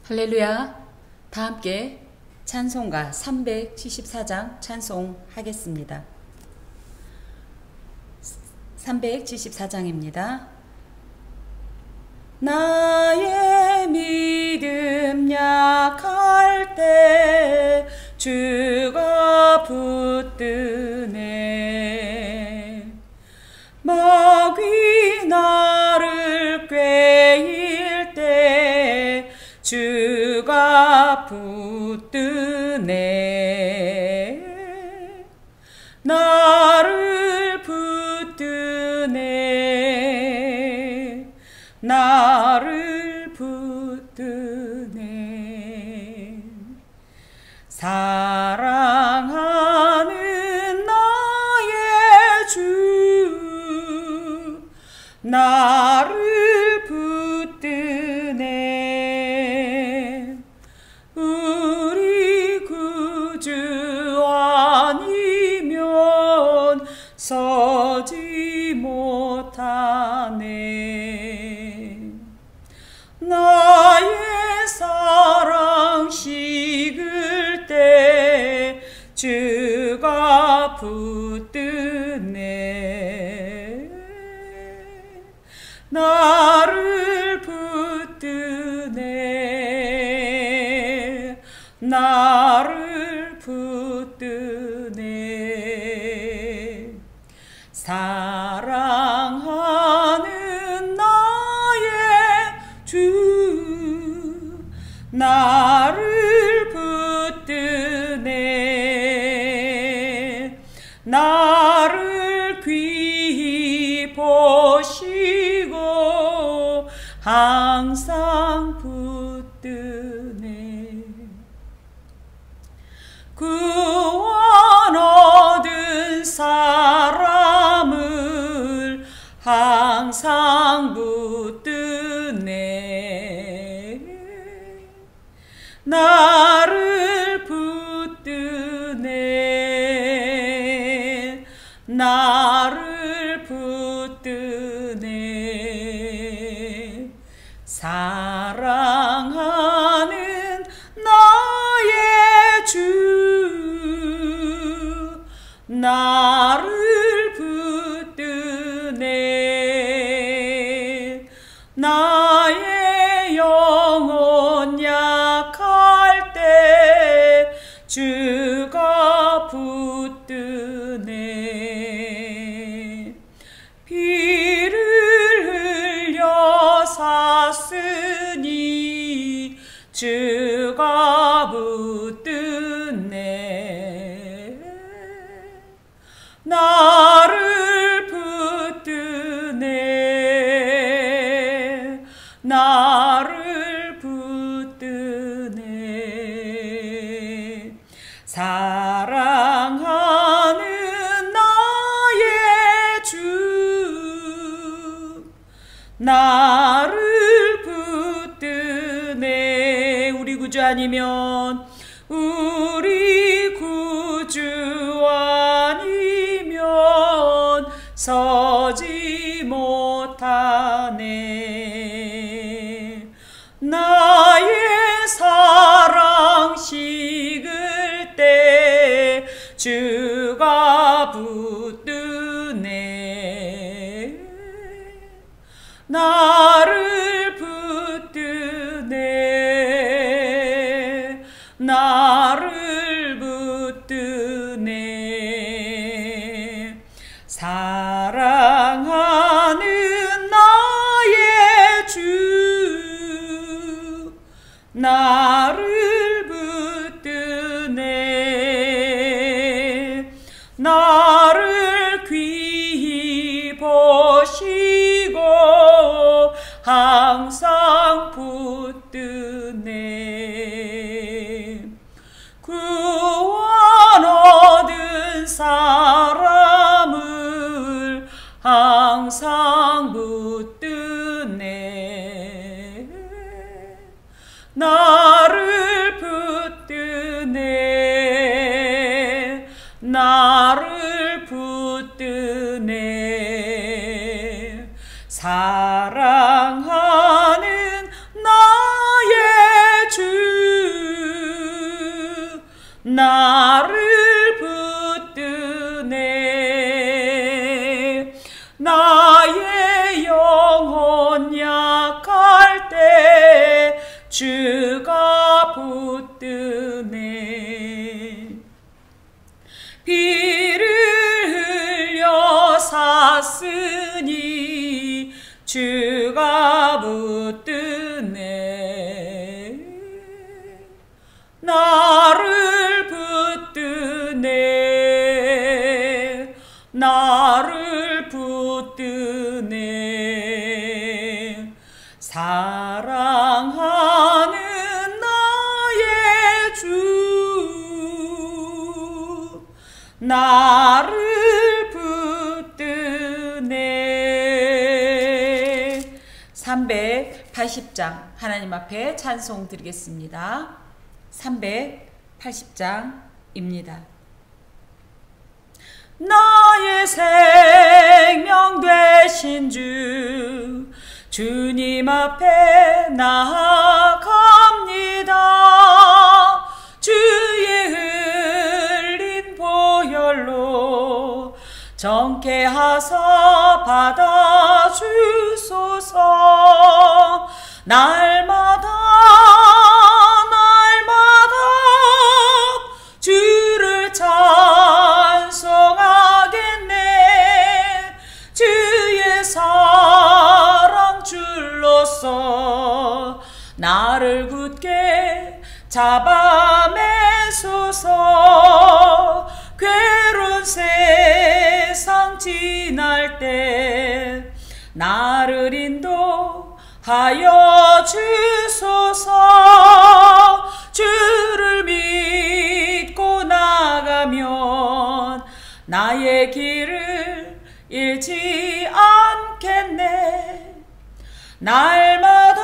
할렐루야. 다 함께 찬송가 374장 찬송하겠습니다. 374장입니다. 나의 믿음 약할 때 주가 붙드네. 마귀 나를 꾀일 때 주가 붙드네. 나를 붙드네. 나를 붙드네. 사랑하는 나의 주 나를 붙드네. 우리 구주 아니면 서지 못하네. 나의 사랑 식을 때 주가 붙드네. 나를 붙드네. 나를 붙드네. 사랑하는 나의 주 나를 붙드네. 나를 귀히 보시고 항상 붙드네. 구원 얻은 사람을 항상 붙드네. 나를 붙드네. 나를 붙드네. 사랑하는 나의 주 나를 붙드네. 나의 영혼 약할 때 주가 붙드네. 피를 흘려 샀으니 주가 붙드네. 나를 붙드네. 나를 붙드네. 사랑하는 나의 주 나를 붙드네. 우리 구주 아니면 우리 구주 아니면 서지 못하네. 나의 사랑 식을 때 주가 붙드네. 나를 붙드네. 나를 붙드네. 사랑하는 나의 주 나를 붙드네. 나를 귀히 보시고 항상 붙드네. 구원 얻은 사람을 항상 붙드네. 나를 붙드네. 나를 붙드네. 사랑하는 나의 주 주가 붙드네. 피를 흘려 샀으니 주가 붙드네. 나를 붙드네. 나를 붙드네. 사랑하는 나의 주 나를 붙드네. 380장 하나님 앞에 찬송 드리겠습니다. 380장입니다. 나의 생명 되신 주 주님 앞에 나아갑니다. 주의 흘린 보혈로 정케 하사 받아주소서. 날마다 주를 찬송하겠네. 주의 사랑 줄로서 나를 굳게 잡아매소서. 괴로운 세상 지날 때 나를 인도하여 주소서. 주를 믿고 나가면 나의 길을 잃지 않겠네. 날마다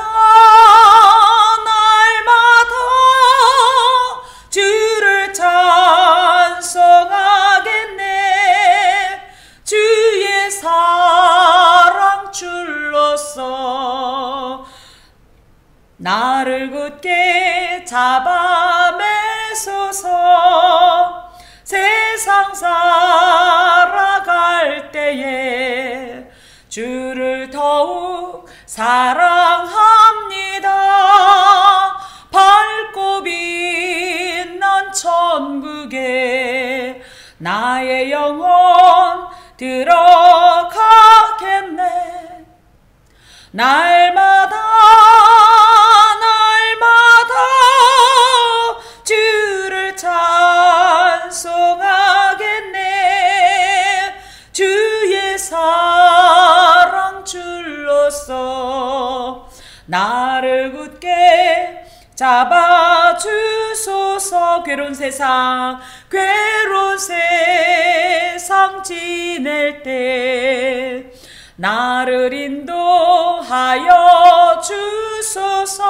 주를 찬송하겠네. 주의 사랑 줄로서 나를 굳게 잡아매소서. 세상 살아갈 때에 주를 더욱 사랑합니다. 밝고 빛난 천국에 나의 영혼 들어가겠네. 날마다 주를 찬송하겠네. 주의 사랑 줄로서 나를 굳게 잡아주소서. 괴로운 세상 지낼 때 나를 인도하여 주소서.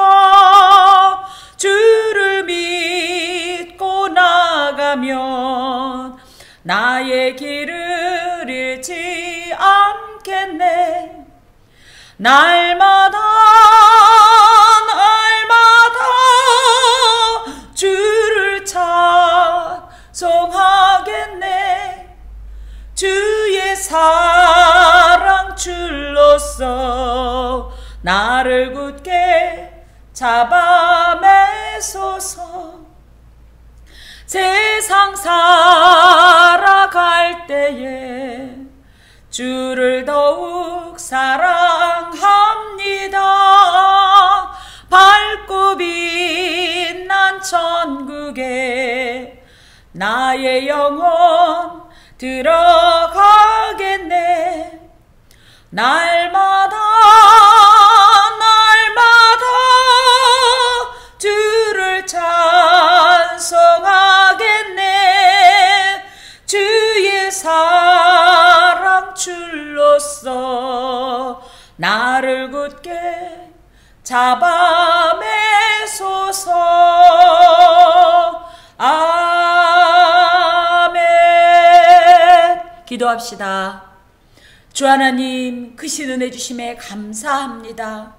주를 믿고 나가면 나의 길을 잃지 않겠네. 날마다 주를 찬송하겠네. 주의 사랑 줄로서 나를 굳게 잡아매소서. 세상 살아갈 때에 주를 더욱 사랑합니다. 밝고 빛난 천국에 나의 영혼 들어가겠네. 날마다 주를 찬송하겠네. 주의 사랑 줄로서 나를 굳게 잡아매소서. 아멘. 기도합시다. 주 하나님, 크신 은혜 주심에 감사합니다.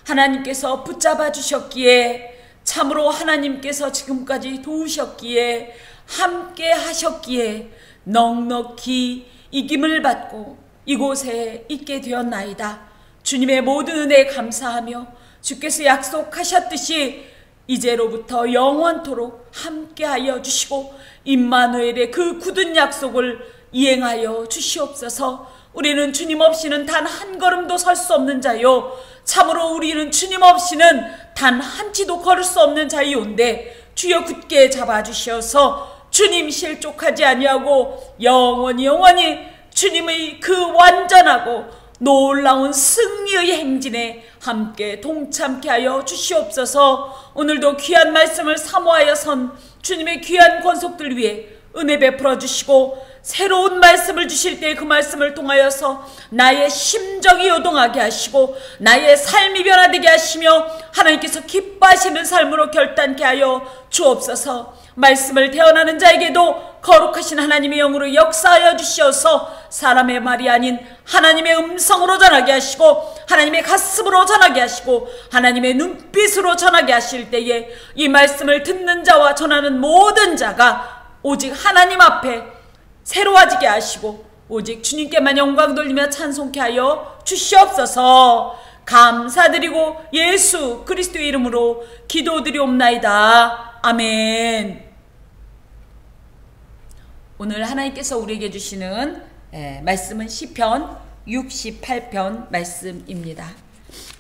하나님께서 붙잡아 주셨기에, 참으로 하나님께서 지금까지 도우셨기에, 함께 하셨기에 넉넉히 이김을 받고 이곳에 있게 되었나이다. 주님의 모든 은혜에 감사하며 주께서 약속하셨듯이 이제로부터 영원토록 함께하여 주시고 임마누엘의 그 굳은 약속을 이행하여 주시옵소서. 우리는 주님 없이는 단 한 걸음도 설 수 없는 자요, 참으로 우리는 주님 없이는 단 한 치도 걸을 수 없는 자이온데 주여 굳게 잡아주시어서 주님 실족하지 아니하고 영원히 주님의 그 완전하고 놀라운 승리의 행진에 함께 동참케 하여 주시옵소서. 오늘도 귀한 말씀을 사모하여 선 주님의 귀한 권속들 위해 은혜 베풀어 주시고 새로운 말씀을 주실 때 그 말씀을 통하여서 나의 심정이 요동하게 하시고 나의 삶이 변화되게 하시며 하나님께서 기뻐하시는 삶으로 결단케 하여 주옵소서. 말씀을 대언하는 자에게도 거룩하신 하나님의 영으로 역사하여 주시어서 사람의 말이 아닌 하나님의 음성으로 전하게 하시고 하나님의 가슴으로 전하게 하시고 하나님의 눈빛으로 전하게 하실 때에 이 말씀을 듣는 자와 전하는 모든 자가 오직 하나님 앞에 새로워지게 하시고 오직 주님께만 영광 돌리며 찬송케 하여 주시옵소서. 감사드리고 예수 그리스도의 이름으로 기도드리옵나이다. 아멘. 오늘 하나님께서 우리에게 주시는 말씀은 시편 68편 말씀입니다.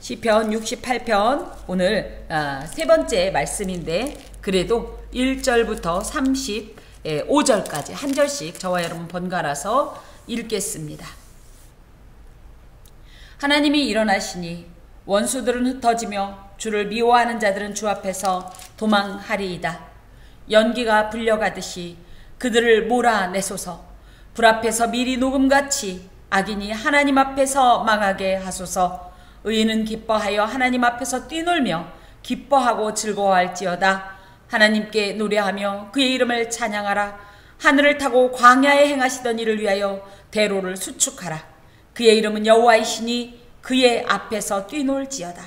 시편 68편 오늘 세 번째 말씀인데 그래도 1절부터 35절까지 한 절씩 저와 여러분 번갈아서 읽겠습니다. 하나님이 일어나시니 원수들은 흩어지며 주를 미워하는 자들은 주 앞에서 도망하리이다. 연기가 불려가듯이 그들을 몰아내소서. 불 앞에서 미리 녹음같이 악인이 하나님 앞에서 망하게 하소서. 의인은 기뻐하여 하나님 앞에서 뛰놀며 기뻐하고 즐거워할지어다. 하나님께 노래하며 그의 이름을 찬양하라. 하늘을 타고 광야에 행하시던 이를 위하여 대로를 수축하라. 그의 이름은 여호와이시니 그의 앞에서 뛰놀지어다.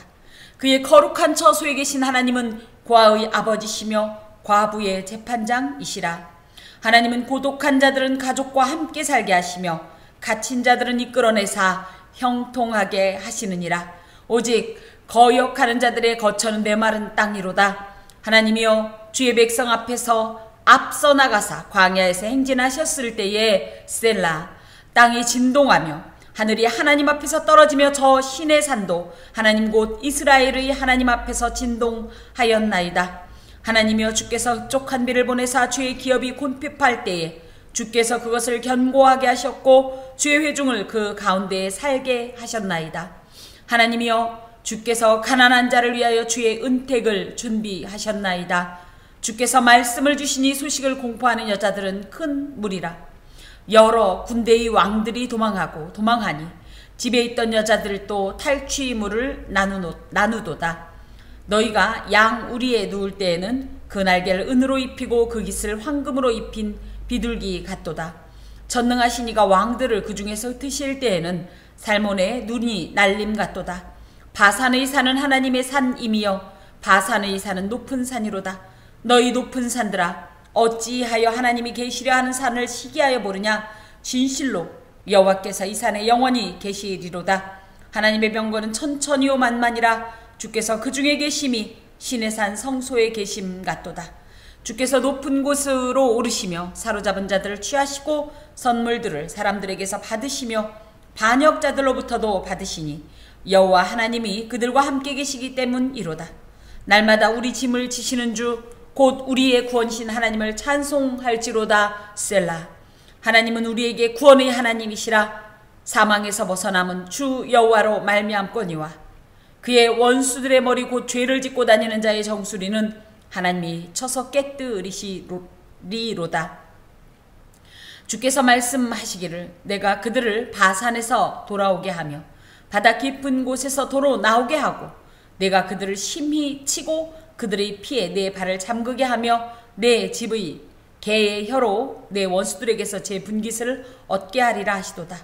그의 거룩한 처소에 계신 하나님은 고아의 아버지시며 과부의 재판장이시라. 하나님은 고독한 자들은 가족과 함께 살게 하시며 갇힌 자들은 이끌어내사 형통하게 하시느니라. 오직 거역하는 자들의 거처는 메마른 땅이로다. 하나님이여 주의 백성 앞에서 앞서 나가사 광야에서 행진하셨을 때에 셀라. 땅이 진동하며 하늘이 하나님 앞에서 떨어지며 저 신의 산도 하나님 곧 이스라엘의 하나님 앞에서 진동하였나이다. 하나님이여 주께서 족한 비를 보내사 주의 기업이 곤핍할 때에 주께서 그것을 견고하게 하셨고 주의 회중을 그 가운데에 살게 하셨나이다. 하나님이여 주께서 가난한 자를 위하여 주의 은택을 준비하셨나이다. 주께서 말씀을 주시니 소식을 공포하는 여자들은 큰 무리라. 여러 군대의 왕들이 도망하니 집에 있던 여자들도 탈취물을 나누도다. 너희가 양 우리에 누울 때에는 그 날개를 은으로 입히고 그 깃을 황금으로 입힌 비둘기 같도다. 전능하신 이가 왕들을 그 중에서 흩으실 때에는 살몬의 눈이 날림 같도다. 바산의 산은 하나님의 산임이여 바산의 산은 높은 산이로다. 너희 높은 산들아 어찌하여 하나님이 계시려 하는 산을 시기하여 보느냐. 진실로 여호와께서 이 산에 영원히 계시리로다. 하나님의 병거는 천천히요 만만이라. 주께서 그 중에 계심이 신의 산 성소에 계심 같도다. 주께서 높은 곳으로 오르시며 사로잡은 자들을 취하시고 선물들을 사람들에게서 받으시며 반역자들로부터도 받으시니 여호와 하나님이 그들과 함께 계시기 때문이로다. 날마다 우리 짐을 지시는 주 곧 우리의 구원신 하나님을 찬송할지로다. 셀라. 하나님은 우리에게 구원의 하나님이시라. 사망에서 벗어남은 주 여호와로 말미암거니와 그의 원수들의 머리 곧 죄를 짓고 다니는 자의 정수리는 하나님이 쳐서 깨뜨리시리로다. 주께서 말씀하시기를 내가 그들을 바산에서 돌아오게 하며 바다 깊은 곳에서 도로 나오게 하고 내가 그들을 심히 치고 그들의 피에 내 발을 잠그게 하며 내 집의 개의 혀로 내 원수들에게서 제 분깃을 얻게 하리라 하시도다.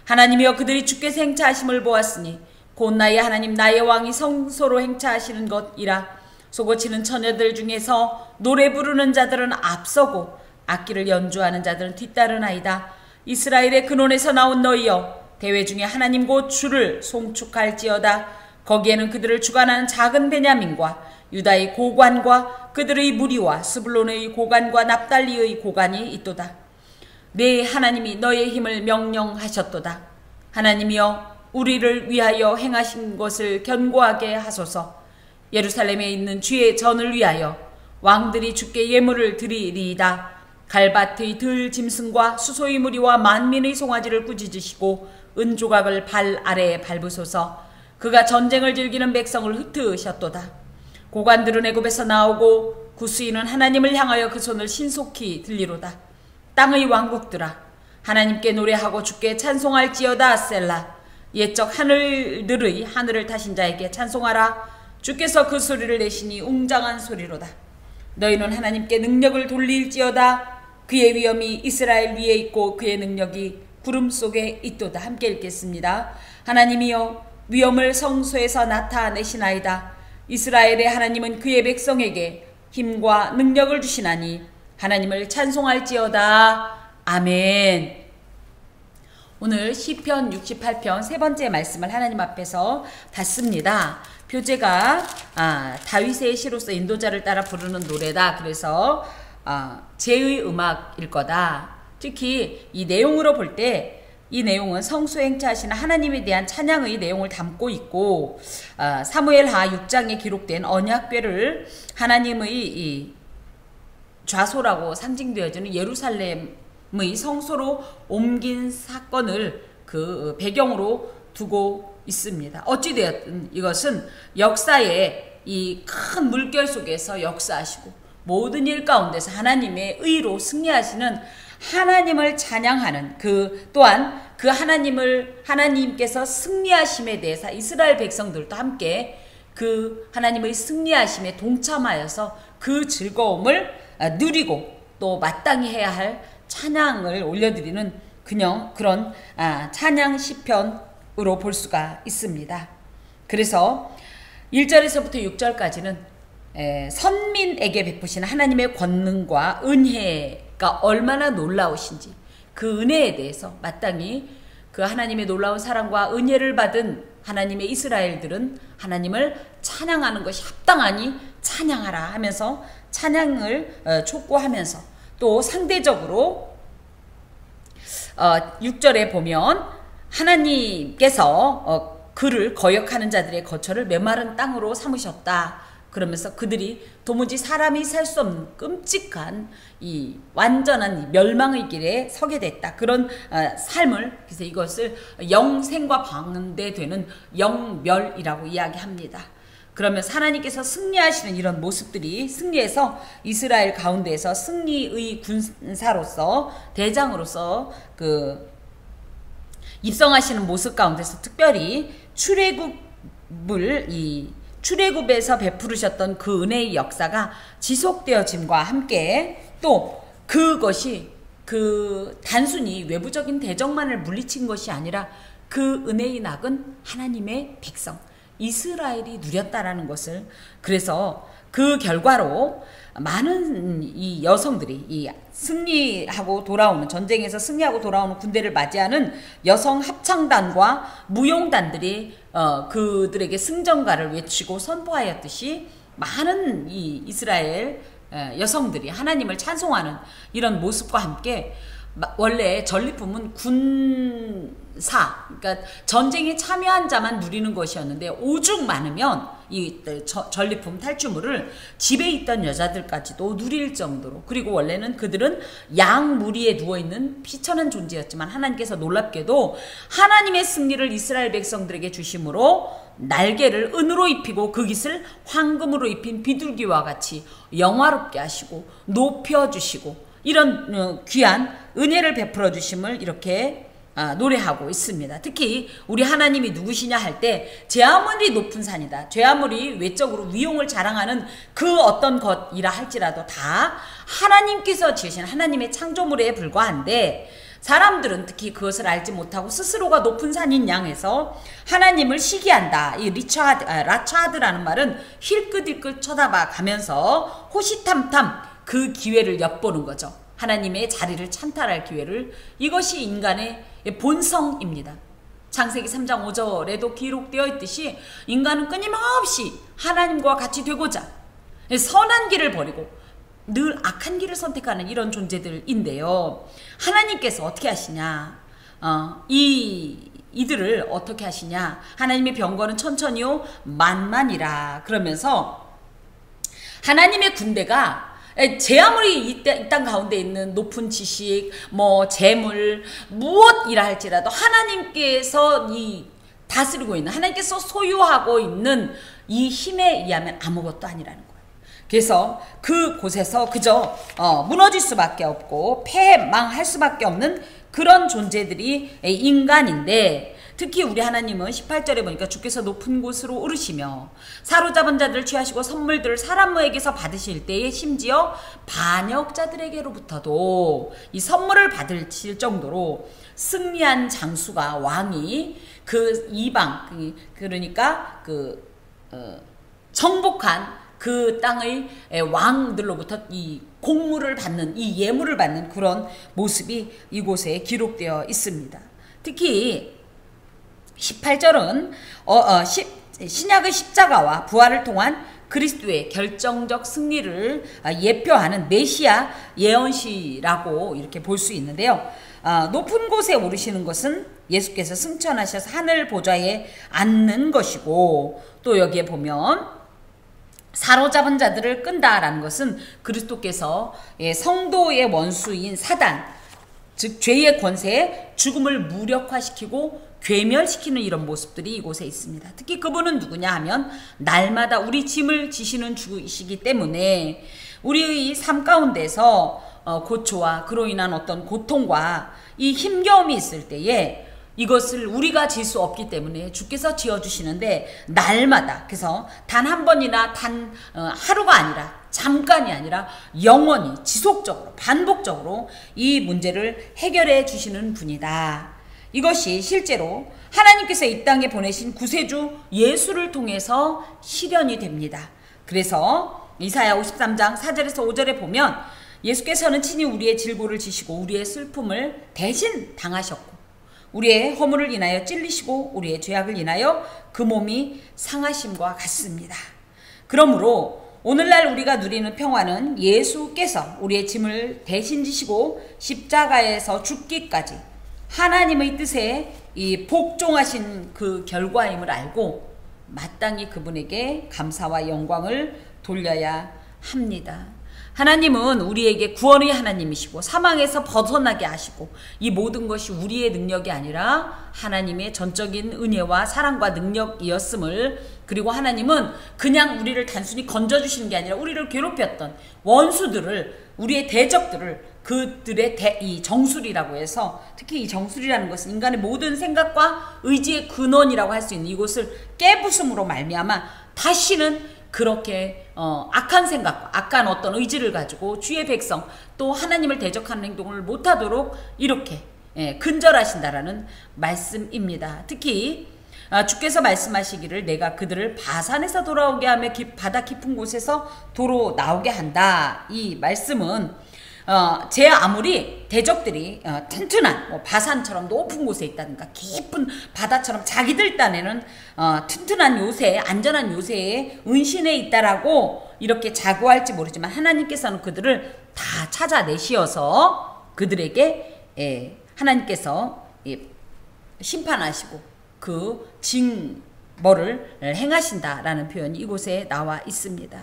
하나님이여 그들이 주께서 행차하심을 보았으니 곧 나의 하나님 나의 왕이 성소로 행차하시는 것이라. 소고치는 처녀들 중에서 노래 부르는 자들은 앞서고 악기를 연주하는 자들은 뒤따르나이다. 이스라엘의 근원에서 나온 너희여 대회 중에 하나님 곧 주를 송축할지어다. 거기에는 그들을 주관하는 작은 베냐민과 유다의 고관과 그들의 무리와 스불론의 고관과 납달리의 고관이 있도다. 내 하나님이 너의 힘을 명령하셨도다. 하나님이여 우리를 위하여 행하신 것을 견고하게 하소서. 예루살렘에 있는 주의 전을 위하여 왕들이 주께 예물을 드리리이다. 갈밭의 들 짐승과 수소의 무리와 만민의 송아지를 꾸짖으시고 은조각을 발 아래에 밟으소서. 그가 전쟁을 즐기는 백성을 흩으셨도다. 고관들은 애굽에서 나오고 구스인은 하나님을 향하여 그 손을 신속히 들리로다. 땅의 왕국들아 하나님께 노래하고 주께 찬송할지어다. 셀라. 옛적 하늘들의 하늘을 타신 자에게 찬송하라. 주께서 그 소리를 내시니 웅장한 소리로다. 너희는 하나님께 능력을 돌릴지어다. 그의 위엄이 이스라엘 위에 있고 그의 능력이 구름 속에 있도다. 함께 읽겠습니다. 하나님이여 위엄을 성소에서 나타내시나이다. 이스라엘의 하나님은 그의 백성에게 힘과 능력을 주시나니 하나님을 찬송할지어다. 아멘. 오늘 시편 68편 세 번째 말씀을 하나님 앞에서 받습니다. 표제가 다윗의 시로서 인도자를 따라 부르는 노래다. 그래서 제의 음악일 거다. 특히 이 내용으로 볼 때 이 내용은 성소 행차하시는 하나님에 대한 찬양의 내용을 담고 있고 사무엘하 6장에 기록된 언약궤를 하나님의 이 좌소라고 상징되어지는 예루살렘의 성소로 옮긴 사건을 그 배경으로 두고 있습니다. 어찌되었든 이것은 역사의 이 큰 물결 속에서 역사하시고 모든 일 가운데서 하나님의 의로 승리하시는 하나님을 찬양하는 또한 그 하나님께서 승리하심에 대해서 이스라엘 백성들도 함께 그 하나님의 승리하심에 동참하여서 그 즐거움을 누리고 또 마땅히 해야 할 찬양을 올려드리는 그런 찬양 시편으로 볼 수가 있습니다. 그래서 1절에서부터 6절까지는 선민에게 베푸시는 하나님의 권능과 은혜가 얼마나 놀라우신지 그 은혜에 대해서 마땅히 그 하나님의 놀라운 사랑과 은혜를 받은 하나님의 이스라엘들은 하나님을 찬양하는 것이 합당하니 찬양하라 하면서 찬양을 촉구하면서 또 상대적으로 6절에 보면 하나님께서 그를 거역하는 자들의 거처를 메마른 땅으로 삼으셨다. 그러면서 그들이 도무지 사람이 살 수 없는 끔찍한 이 완전한 멸망의 길에 서게 됐다. 그런 삶을 그래서 이것을 영생과 반대되는 영멸이라고 이야기합니다. 그러면서 하나님께서 승리하시는 이런 모습들이 승리해서 이스라엘 가운데에서 승리의 군사로서 대장으로서 입성하시는 모습 가운데서 특별히 출애굽에서 베푸르셨던 그 은혜의 역사가 지속되어짐과 함께 또 그것이 단순히 외부적인 대적만을 물리친 것이 아니라 그 은혜의 낙은 하나님의 백성 이스라엘이 누렸다라는 것을 그래서 그 결과로 많은 이 여성들이 이 승리하고 돌아오는 전쟁에서 승리하고 돌아오는 군대를 맞이하는 여성 합창단과 무용단들이 그들에게 승전가를 외치고 선포하였듯이 많은 이 이스라엘 여성들이 하나님을 찬송하는 이런 모습과 함께 원래 전리품은 군사, 그러니까 전쟁에 참여한 자만 누리는 것이었는데 오죽 많으면 이 전리품 탈주물을 집에 있던 여자들까지도 누릴 정도로 그리고 원래는 그들은 양 무리에 누워있는 피천한 존재였지만 하나님께서 놀랍게도 하나님의 승리를 이스라엘 백성들에게 주심으로 날개를 은으로 입히고 그 깃을 황금으로 입힌 비둘기와 같이 영화롭게 하시고 높여주시고 이런 귀한 은혜를 베풀어 주심을 이렇게 노래하고 있습니다. 특히 우리 하나님이 누구시냐 할 때 제 아무리 높은 산이다. 제 아무리 외적으로 위용을 자랑하는 그 어떤 것이라 할지라도 다 하나님께서 지으신 하나님의 창조물에 불과한데 사람들은 특히 그것을 알지 못하고 스스로가 높은 산인 양에서 하나님을 시기한다. 이 라차드라는 말은 힐끗힐끗 쳐다봐 가면서 호시탐탐 그 기회를 엿보는 거죠. 하나님의 자리를 찬탈할 기회를. 이것이 인간의 본성입니다. 창세기 3장 5절에도 기록되어 있듯이 인간은 끊임없이 하나님과 같이 되고자 선한 길을 버리고 늘 악한 길을 선택하는 이런 존재들인데요. 하나님께서 어떻게 하시냐? 이들을 어떻게 하시냐? 하나님의 병거는 천천히요 만만이라. 그러면서 하나님의 군대가 제 아무리 이 땅 가운데 있는 높은 지식, 재물, 무엇이라 할지라도 하나님께서 다스리고 있는, 하나님께서 소유하고 있는 이 힘에 의하면 아무것도 아니라는 거예요. 그래서 그곳에서 그저 무너질 수밖에 없고 패망할 수밖에 없는 그런 존재들이 인간인데, 특히 우리 하나님은 18절에 보니까 주께서 높은 곳으로 오르시며 사로잡은 자들을 취하시고 선물들을 사람에게서 받으실 때에 심지어 반역자들에게로부터도 이 선물을 받으실 정도로 승리한 장수가, 왕이 그 이방, 그러니까 정복한 그 땅의 왕들로부터 이 공물을 받는, 이 예물을 받는 그런 모습이 이곳에 기록되어 있습니다. 특히 18절은 신약의 십자가와 부활을 통한 그리스도의 결정적 승리를 예표하는 메시아 예언시라고 이렇게 볼 수 있는데요. 높은 곳에 오르시는 것은 예수께서 승천하셔서 하늘 보좌에 앉는 것이고, 또 여기에 보면 사로잡은 자들을 끈다라는 것은 그리스도께서 성도의 원수인 사단, 즉 죄의 권세에 죽음을 무력화시키고 괴멸시키는 이런 모습들이 이곳에 있습니다. 특히 그분은 누구냐 하면 날마다 우리 짐을 지시는 주이시기 때문에 우리의 삶 가운데서 고초와 그로 인한 어떤 고통과 이 힘겨움이 있을 때에 이것을 우리가 질 수 없기 때문에 주께서 지어주시는데, 날마다, 그래서 단 한 번이나 하루가 아니라, 잠깐이 아니라 영원히 지속적으로 반복적으로 이 문제를 해결해 주시는 분이다. 이것이 실제로 하나님께서 이 땅에 보내신 구세주 예수를 통해서 실현이 됩니다. 그래서 이사야 53장 4절에서 5절에 보면 예수께서는 친히 우리의 질고를 지시고 우리의 슬픔을 대신 당하셨고 우리의 허물을 인하여 찔리시고 우리의 죄악을 인하여 그 몸이 상하심과 같습니다. 그러므로 오늘날 우리가 누리는 평화는 예수께서 우리의 짐을 대신 지시고 십자가에서 죽기까지 하나님의 뜻에 이 복종하신 그 결과임을 알고 마땅히 그분에게 감사와 영광을 돌려야 합니다. 하나님은 우리에게 구원의 하나님이시고 사망에서 벗어나게 하시고 이 모든 것이 우리의 능력이 아니라 하나님의 전적인 은혜와 사랑과 능력이었음을, 그리고 하나님은 그냥 우리를 단순히 건져주시는 게 아니라 우리를 괴롭혔던 원수들을, 우리의 대적들을, 그들의 이 정술이라고 해서, 특히 이 정술이라는 것은 인간의 모든 생각과 의지의 근원이라고 할 수 있는 이곳을 깨부숨으로 말미암아 다시는 그렇게 악한 생각과 악한 어떤 의지를 가지고 주의 백성 또 하나님을 대적하는 행동을 못하도록 이렇게 근절하신다라는 말씀입니다. 특히 주께서 말씀하시기를 내가 그들을 바산에서 돌아오게 하며 바다 깊은 곳에서 도로 나오게 한다. 이 말씀은 제 아무리 대적들이 튼튼한 바산처럼 높은 곳에 있다든가 깊은 바다처럼 자기들 딴에는 튼튼한 요새, 안전한 요새에 은신해 있다라고 이렇게 자부할지 모르지만 하나님께서는 그들을 다 찾아내시어서 그들에게 하나님께서 심판하시고 그 징벌을 행하신다라는 표현이 이곳에 나와 있습니다.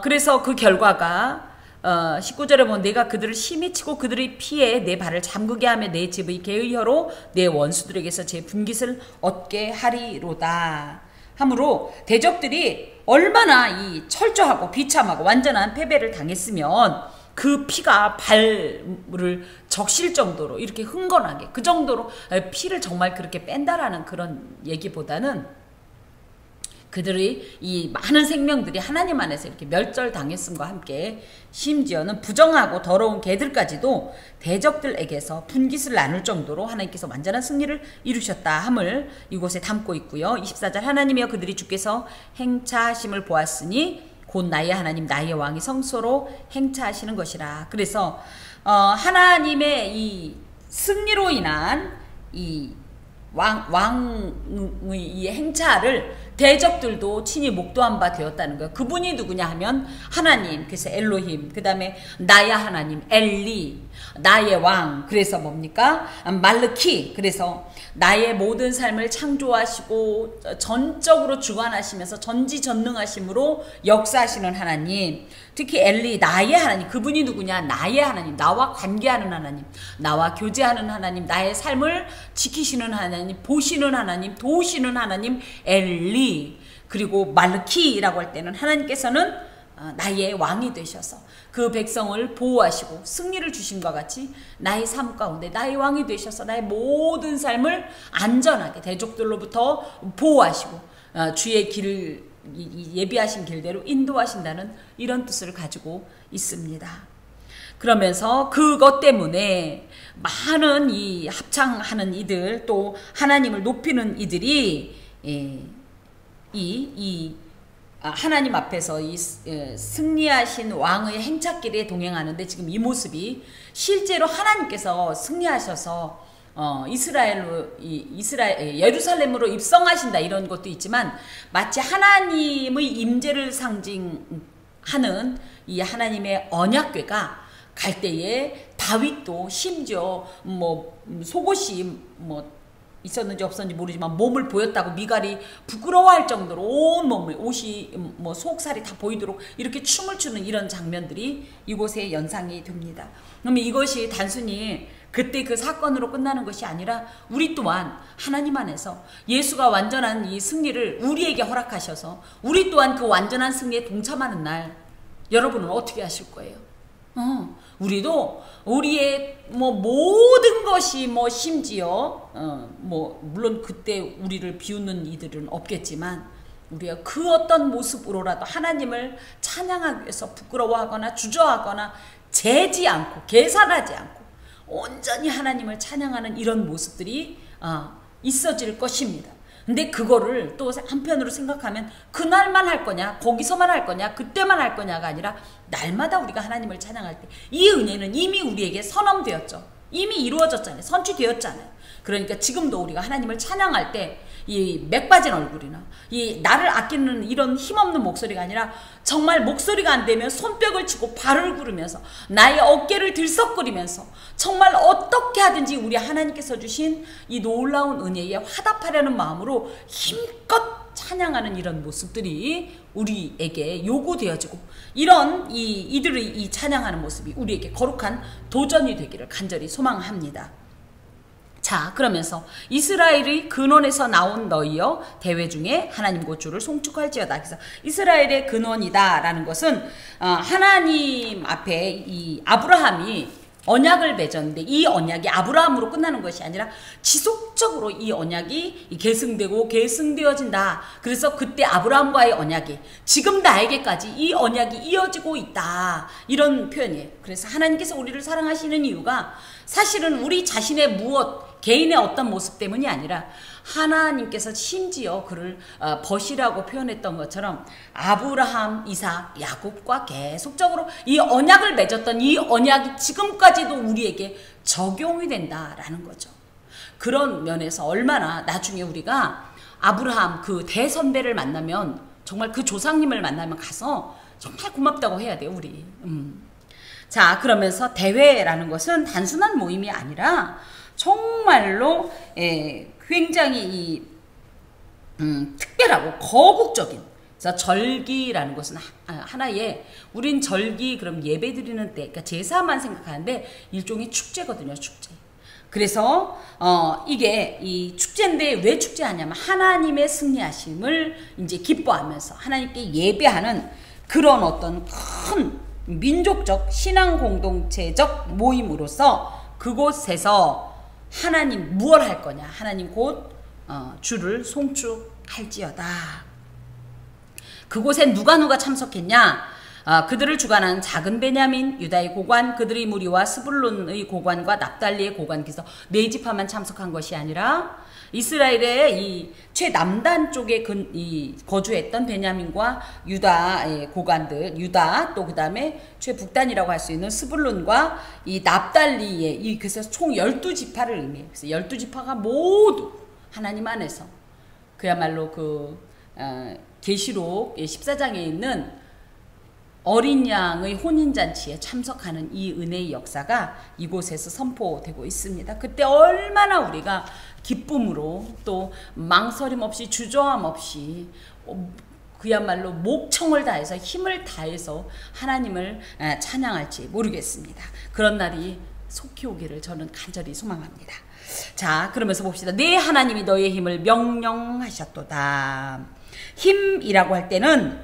그래서 그 결과가 19절에 보면 내가 그들을 심히 치고 그들의 피에 내 발을 잠그게 하며 내 집의 개의 혀로 내 원수들에게서 제 분깃을 얻게 하리로다. 하므로 대적들이 얼마나 이 철저하고 비참하고 완전한 패배를 당했으면 그 피가 발을 적실 정도로 이렇게 흥건하게 그 정도로 피를 정말 그렇게 뺀다라는 그런 얘기보다는 그들의 이 많은 생명들이 하나님 안에서 이렇게 멸절당했음과 함께 심지어는 부정하고 더러운 개들까지도 대적들에게서 분깃을 나눌 정도로 하나님께서 완전한 승리를 이루셨다 함을 이곳에 담고 있고요. 24절 하나님이여 그들이 주께서 행차하심을 보았으니 곧 나의 하나님 나의 왕이 성소로 행차하시는 것이라. 그래서 하나님의 이 승리로 인한 이 왕의 이 행차를 대적들도 친히 목도한 바 되었다는 거예요. 그분이 누구냐 하면 하나님, 그래서 엘로힘, 그 다음에 나의 하나님, 엘리, 나의 왕, 그래서 뭡니까? 말르키, 그래서 나의 모든 삶을 창조하시고 전적으로 주관하시면서 전지전능하심으로 역사하시는 하나님, 특히 엘리, 나의 하나님, 그분이 누구냐? 나의 하나님, 나와 관계하는 하나님, 나와 교제하는 하나님, 나의 삶을 지키시는 하나님, 보시는 하나님, 도우시는 하나님, 엘리, 그리고 말르키라고 할 때는 하나님께서는 나의 왕이 되셔서 그 백성을 보호하시고 승리를 주심과 같이 나의 삶 가운데 나의 왕이 되셔서 나의 모든 삶을 안전하게 대적들로부터 보호하시고 주의 길을 예비하신 길대로 인도하신다는 이런 뜻을 가지고 있습니다. 그러면서 그것 때문에 많은 이 합창하는 이들, 또 하나님을 높이는 이들이 하나님 앞에서 이 승리하신 왕의 행차길에 동행하는데, 지금 이 모습이 실제로 하나님께서 승리하셔서 예루살렘으로 입성하신다 이런 것도 있지만, 마치 하나님의 임재를 상징하는 이 하나님의 언약궤가 갈 때에 다윗도 심지어 속옷이 있었는지 없었는지 모르지만 몸을 보였다고 미갈이 부끄러워할 정도로 온 몸을, 옷이 속살이 다 보이도록 이렇게 춤을 추는 이런 장면들이 이곳에 연상이 됩니다. 그러면 이것이 단순히 그때 그 사건으로 끝나는 것이 아니라 우리 또한 하나님 안에서 예수가 완전한 이 승리를 우리에게 허락하셔서 우리 또한 그 완전한 승리에 동참하는 날, 여러분은 어떻게 하실 거예요? 우리도 우리의 모든 것이 심지어 물론 그때 우리를 비웃는 이들은 없겠지만, 우리가 그 어떤 모습으로라도 하나님을 찬양하기 위해서 부끄러워하거나 주저하거나 재지 않고 계산하지 않고 온전히 하나님을 찬양하는 이런 모습들이 있어질 것입니다. 근데 그거를 또 한편으로 생각하면 그날만 할 거냐, 거기서만 할 거냐, 그때만 할 거냐가 아니라 날마다 우리가 하나님을 찬양할 때 이 은혜는 이미 우리에게 선언되었죠. 이미 이루어졌잖아요. 선취되었잖아요. 그러니까 지금도 우리가 하나님을 찬양할 때 이 맥 빠진 얼굴이나 이 나를 아끼는 이런 힘없는 목소리가 아니라 정말 목소리가 안 되면 손뼉을 치고 발을 구르면서 나의 어깨를 들썩거리면서 정말 어떻게 하든지 우리 하나님께서 주신 이 놀라운 은혜에 화답하려는 마음으로 힘껏 찬양하는 이런 모습들이 우리에게 요구되어지고, 이런 이들의 이 찬양하는 모습이 우리에게 거룩한 도전이 되기를 간절히 소망합니다. 자, 그러면서 이스라엘의 근원에서 나온 너희여 대회 중에 하나님 곧 주를 송축할지어다. 그래서 이스라엘의 근원이다 라는 것은 하나님 앞에 이 아브라함이 언약을 맺었는데, 이 언약이 아브라함으로 끝나는 것이 아니라 지속적으로 이 언약이 계승되고 계승되어진다. 그래서 그때 아브라함과의 언약이 지금 나에게까지 이 언약이 이어지고 있다, 이런 표현이에요. 그래서 하나님께서 우리를 사랑하시는 이유가 사실은 우리 자신의 개인의 어떤 모습 때문이 아니라 하나님께서 심지어 그를 벗이라고 표현했던 것처럼 아브라함, 이삭, 야곱과 계속적으로 이 언약을 맺었던 이 언약이 지금까지도 우리에게 적용이 된다라는 거죠. 그런 면에서 얼마나 나중에 우리가 아브라함 그 대선배를 만나면, 정말 그 조상님을 만나면 가서 정말 고맙다고 해야 돼요, 우리. 자, 그러면서 대회라는 것은 단순한 모임이 아니라 정말로 굉장히 특별하고 거국적인, 그래서 절기라는 것은 하나의, 우린 절기 그럼 예배 드리는 때, 그러니까 제사만 생각하는데 일종의 축제거든요, 축제. 그래서 이게 이 축제인데 왜 축제하냐면 하나님의 승리하심을 이제 기뻐하면서 하나님께 예배하는 그런 어떤 큰 민족적 신앙 공동체적 모임으로서 그곳에서 하나님 무엇 할 거냐, 하나님 곧 주를 송축할지어다. 그곳에 누가 참석했냐, 그들을 주관한 작은 베냐민, 유다의 고관, 그들의 무리와 스불론의 고관과 납달리의 고관, 그래서 네 지파만 참석한 것이 아니라 이스라엘의 이 최남단 쪽에 거주했던 베냐민과 유다의 고관들, 유다, 또 그 다음에 최북단이라고 할 수 있는 스불론과 이 납달리의 그래서 총 12지파를 의미해요. 그래서 12지파가 모두 하나님 안에서 그야말로 계시록 14장에 있는 어린 양의 혼인잔치에 참석하는 이 은혜의 역사가 이곳에서 선포되고 있습니다. 그때 얼마나 우리가 기쁨으로 또 망설임 없이 주저함 없이 그야말로 목청을 다해서 힘을 다해서 하나님을 찬양할지 모르겠습니다. 그런 날이 속히 오기를 저는 간절히 소망합니다. 자, 그러면서 봅시다. 네, 하나님이 너의 힘을 명령하셨도다. 힘이라고 할 때는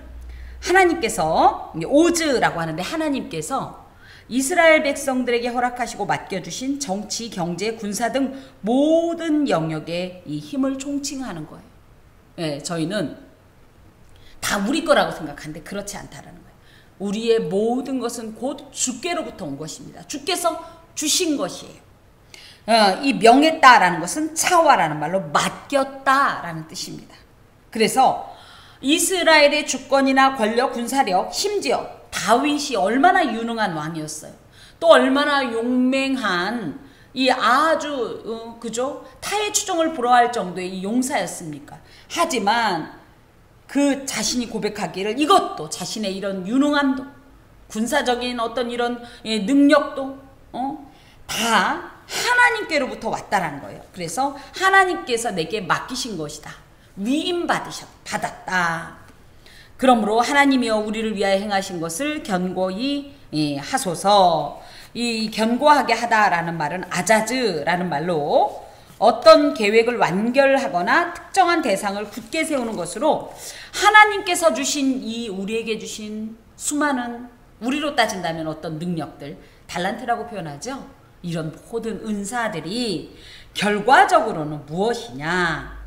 하나님께서 오즈라고 하는데, 하나님께서 이스라엘 백성들에게 허락하시고 맡겨주신 정치, 경제, 군사 등 모든 영역에 이 힘을 총칭하는 거예요. 예, 저희는 다 우리 거라고 생각하는데 그렇지 않다라는 거예요. 우리의 모든 것은 곧 주께로부터 온 것입니다. 주께서 주신 것이에요. 이 명했다라는 것은 차와라는 말로 맡겼다라는 뜻입니다. 그래서 이스라엘의 주권이나 권력, 군사력, 심지어 다윗이 얼마나 유능한 왕이었어요. 또 얼마나 용맹한 이 아주 그죠? 타의 추종을 불허할 정도의 이 용사였습니까? 하지만 그 자신이 고백하기를 이것도 자신의 이런 유능함도 군사적인 어떤 이런 능력도 다 하나님께로부터 왔다라는 거예요. 그래서 하나님께서 내게 맡기신 것이다. 위임 받았다. 그러므로 하나님이여 우리를 위하여 행하신 것을 견고히 하소서. 이 견고하게 하다라는 말은 아자즈라는 말로 어떤 계획을 완결하거나 특정한 대상을 굳게 세우는 것으로 하나님께서 주신 우리에게 주신 수많은, 우리로 따진다면 어떤 능력들, 달란트라고 표현하죠. 이런 모든 은사들이 결과적으로는 무엇이냐?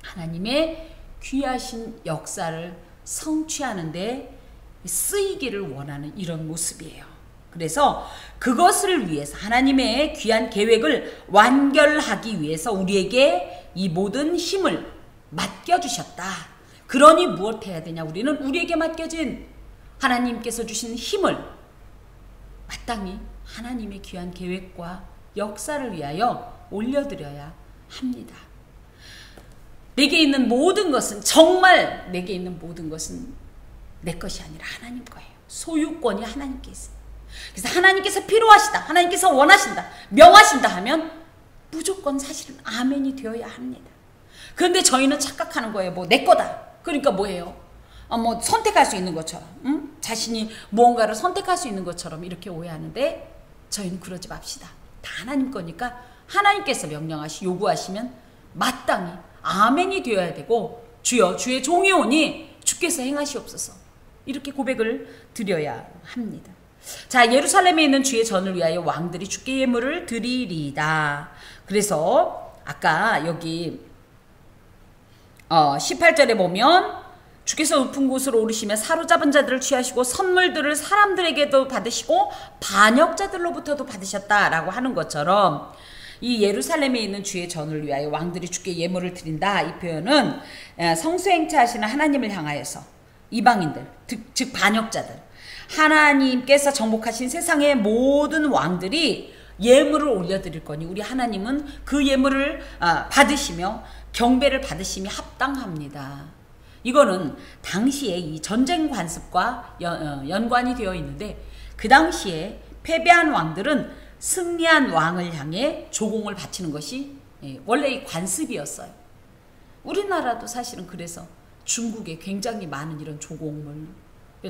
하나님의 귀하신 역사를 성취하는데 쓰이기를 원하는 이런 모습이에요. 그래서 그것을 위해서 하나님의 귀한 계획을 완결하기 위해서 우리에게 이 모든 힘을 맡겨주셨다. 그러니 무엇 해야 되냐? 우리는 우리에게 맡겨진 하나님께서 주신 힘을 마땅히 하나님의 귀한 계획과 역사를 위하여 올려드려야 합니다. 내게 있는 모든 것은, 정말 내게 있는 모든 것은 내 것이 아니라 하나님 거예요. 소유권이 하나님께 있어요. 그래서 하나님께서 필요하시다, 하나님께서 원하신다, 명하신다 하면 무조건 사실은 아멘이 되어야 합니다. 그런데 저희는 착각하는 거예요. 뭐 내 거다. 그러니까 뭐예요? 뭐 선택할 수 있는 것처럼, 자신이 무언가를 선택할 수 있는 것처럼 이렇게 오해하는데, 저희는 그러지 맙시다. 다 하나님 거니까 하나님께서 요구하시면 마땅히 아멘이 되어야 되고, 주여 주의 종이 오니 주께서 행하시옵소서, 이렇게 고백을 드려야 합니다. 자, 예루살렘에 있는 주의 전을 위하여 왕들이 주께 예물을 드리리이다. 그래서 아까 여기 18절에 보면 주께서 높은 곳으로 오르시며 사로잡은 자들을 취하시고 선물들을 사람들에게도 받으시고 반역자들로부터도 받으셨다라고 하는 것처럼, 이 예루살렘에 있는 주의 전을 위하여 왕들이 주께 예물을 드린다, 이 표현은 성수 행차하시는 하나님을 향하여서 이방인들, 즉 반역자들, 하나님께서 정복하신 세상의 모든 왕들이 예물을 올려드릴 거니 우리 하나님은 그 예물을 받으시며 경배를 받으심이 합당합니다. 이거는 당시에 이 전쟁 관습과 연관이 되어 있는데, 그 당시에 패배한 왕들은 승리한 왕을 향해 조공을 바치는 것이 원래 이 관습이었어요. 우리나라도 사실은 그래서 중국에 굉장히 많은 이런 조공을,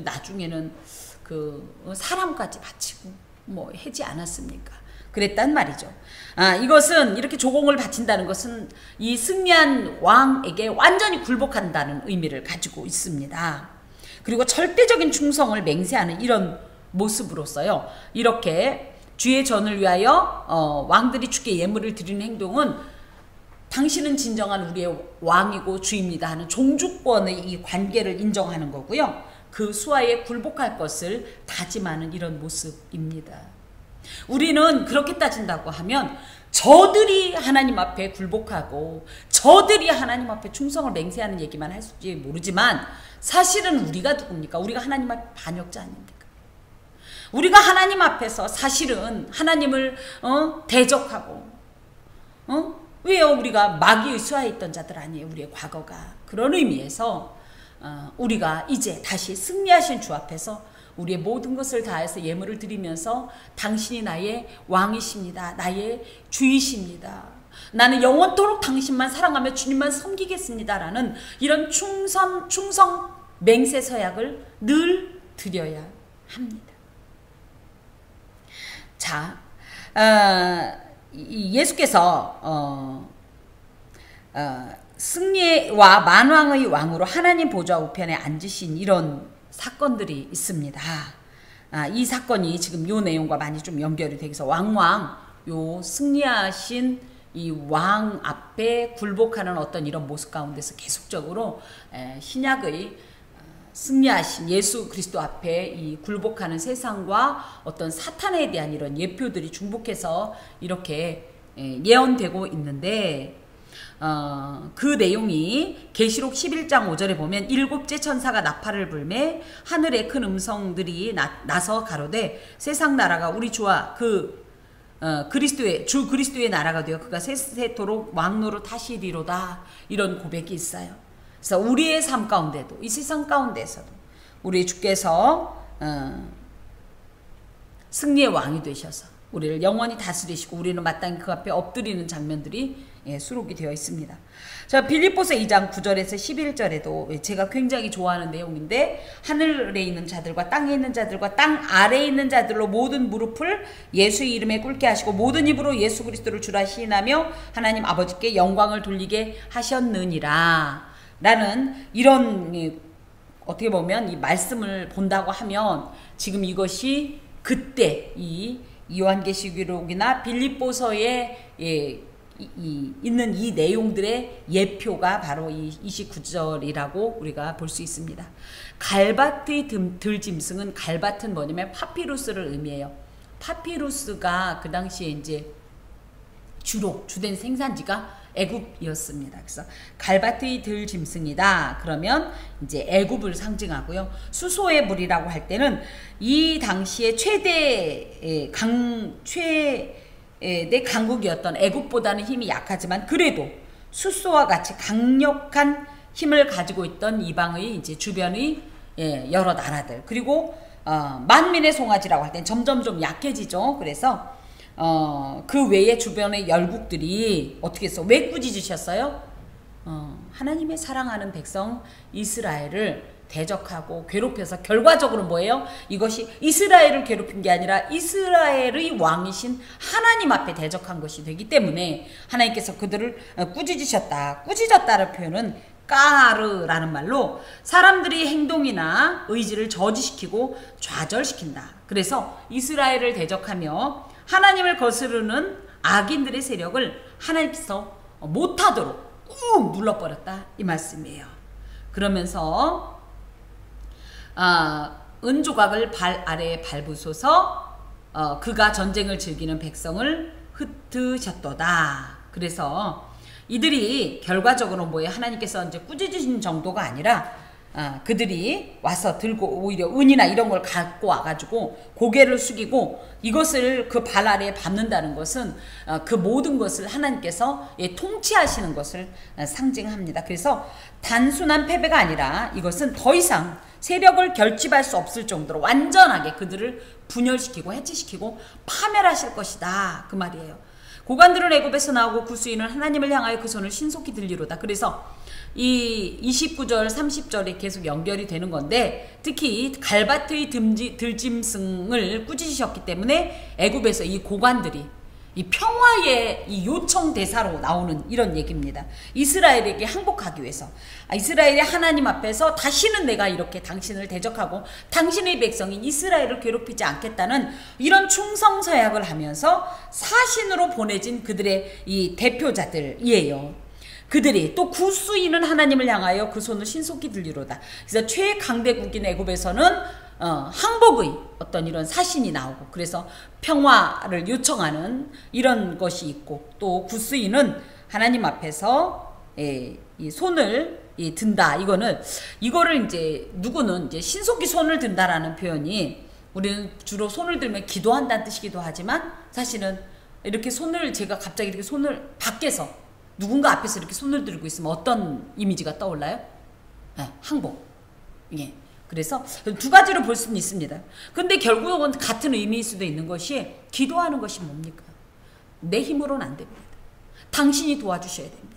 나중에는 사람까지 바치고 뭐 하지 않았습니까? 그랬단 말이죠. 이것은 이렇게 조공을 바친다는 것은 이 승리한 왕에게 완전히 굴복한다는 의미를 가지고 있습니다. 그리고 절대적인 충성을 맹세하는 이런 모습으로서요, 이렇게 주의 전을 위하여 왕들이 주께 예물을 드리는 행동은 당신은 진정한 우리의 왕이고 주입니다 하는 종주권의 이 관계를 인정하는 거고요, 그 수하에 굴복할 것을 다짐하는 이런 모습입니다. 우리는 그렇게 따진다고 하면 저들이 하나님 앞에 굴복하고 저들이 하나님 앞에 충성을 맹세하는 얘기만 할지 모르지만, 사실은 우리가 누굽니까? 우리가 하나님 앞에 반역자 아닙니까? 우리가 하나님 앞에서 사실은 하나님을 대적하고 왜요? 우리가 마귀의 수하에 있던 자들 아니에요. 우리의 과거가. 그런 의미에서 우리가 이제 다시 승리하신 주 앞에서 우리의 모든 것을 다해서 예물을 드리면서 당신이 나의 왕이십니다. 나의 주이십니다. 나는 영원토록 당신만 사랑하며 주님만 섬기겠습니다. 라는 이런 충성 맹세 서약을 늘 드려야 합니다. 자, 예수께서 승리와 만왕의 왕으로 하나님 보좌 우편에 앉으신 이런 사건들이 있습니다. 이 사건이 지금 요 내용과 많이 좀 연결이 되어서 왕왕 요 승리하신 이 왕 앞에 굴복하는 어떤 이런 모습 가운데서 계속적으로 신약의 승리하신 예수 그리스도 앞에 이 굴복하는 세상과 어떤 사탄에 대한 이런 예표들이 중복해서 이렇게 예언되고 있는데 그 내용이 계시록 11장 5절에 보면 일곱째 천사가 나팔을 불매 하늘에 큰 음성들이 나서 가로되 세상 나라가 우리 주와 주 그리스도의 나라가 되어 그가 세세토록 왕노릇 하시리로다. 이런 고백이 있어요. 그래서 우리의 삶 가운데도 이 세상 가운데서도 우리 주께서 승리의 왕이 되셔서 우리를 영원히 다스리시고 우리는 마땅히 그 앞에 엎드리는 장면들이 수록이 되어 있습니다. 자, 빌립보서 2장 9절에서 11절에도 제가 굉장히 좋아하는 내용인데 하늘에 있는 자들과 땅에 있는 자들과 땅 아래에 있는 자들로 모든 무릎을 예수의 이름에 꿇게 하시고 모든 입으로 예수 그리스도를 주라 시인하며 하나님 아버지께 영광을 돌리게 하셨느니라 라는 이런 어떻게 보면 이 말씀을 본다고 하면 지금 이것이 그때 이 요한계시록이나 빌립보서에 있는 이 내용들의 예표가 바로 이 29절이라고 우리가 볼 수 있습니다. 갈바트의 들짐승은 갈바트는 뭐냐면 파피루스를 의미해요. 파피루스가 그 당시에 이제 주된 생산지가 애굽이었습니다. 그래서 갈바트의 들짐승이다. 그러면 이제 애굽을 상징하고요. 수소의 물이라고 할 때는 이 당시에 최대 강국이었던 애굽보다는 힘이 약하지만 그래도 수소와 같이 강력한 힘을 가지고 있던 이방의 이제 주변의 여러 나라들 그리고 만민의 송아지라고 할 때는 점점 좀 약해지죠. 그래서 그 외에 주변의 열국들이 어떻게 했어? 왜 꾸짖으셨어요? 하나님의 사랑하는 백성 이스라엘을 대적하고 괴롭혀서 결과적으로 뭐예요? 이것이 이스라엘을 괴롭힌 게 아니라 이스라엘의 왕이신 하나님 앞에 대적한 것이 되기 때문에 하나님께서 그들을 꾸짖으셨다. 꾸짖었다는 표현은 까르라는 말로 사람들이 행동이나 의지를 저지시키고 좌절시킨다. 그래서 이스라엘을 대적하며 하나님을 거스르는 악인들의 세력을 하나님께서 못하도록 꾹 눌러버렸다 이 말씀이에요. 그러면서 은조각을 발 아래에 밟으소서 그가 전쟁을 즐기는 백성을 흩으셨도다. 그래서 이들이 결과적으로 뭐예요? 하나님께서 이제 꾸짖으신 정도가 아니라 그들이 와서 들고 오히려 은이나 이런 걸 갖고 와가지고 고개를 숙이고 이것을 그 발 아래에 밟는다는 것은 그 모든 것을 하나님께서 통치하시는 것을 상징합니다. 그래서 단순한 패배가 아니라 이것은 더 이상 세력을 결집할 수 없을 정도로 완전하게 그들을 분열시키고 해체시키고 파멸하실 것이다. 그 말이에요. 고관들은 애굽에서 나오고 구수인은 하나님을 향하여 그 손을 신속히 들리로다. 그래서 이 29절 30절에 계속 연결이 되는 건데 특히 갈바트의 들짐승을 꾸짖으셨기 때문에 애굽에서 이 고관들이 이 평화의 이 요청 대사로 나오는 이런 얘기입니다. 이스라엘에게 항복하기 위해서 이스라엘의 하나님 앞에서 다시는 내가 이렇게 당신을 대적하고 당신의 백성인 이스라엘을 괴롭히지 않겠다는 이런 충성서약을 하면서 사신으로 보내진 그들의 이 대표자들이에요. 그들이 또 구수인은 하나님을 향하여 그 손을 신속히 들리로다. 그래서 최강대국인 애굽에서는 항복의 어떤 이런 사신이 나오고 그래서 평화를 요청하는 이런 것이 있고 또 구스인은 하나님 앞에서 이 손을 든다. 이거를 이제 누구는 이제 신속히 손을 든다라는 표현이 우리는 주로 손을 들면 기도한다는 뜻이기도 하지만 사실은 이렇게 제가 갑자기 이렇게 손을 밖에서 누군가 앞에서 이렇게 손을 들고 있으면 어떤 이미지가 떠올라요? 네, 항복. 예. 그래서 두 가지로 볼 수는 있습니다. 근데 결국은 같은 의미일 수도 있는 것이 기도하는 것이 뭡니까? 내 힘으로는 안 됩니다. 당신이 도와주셔야 됩니다.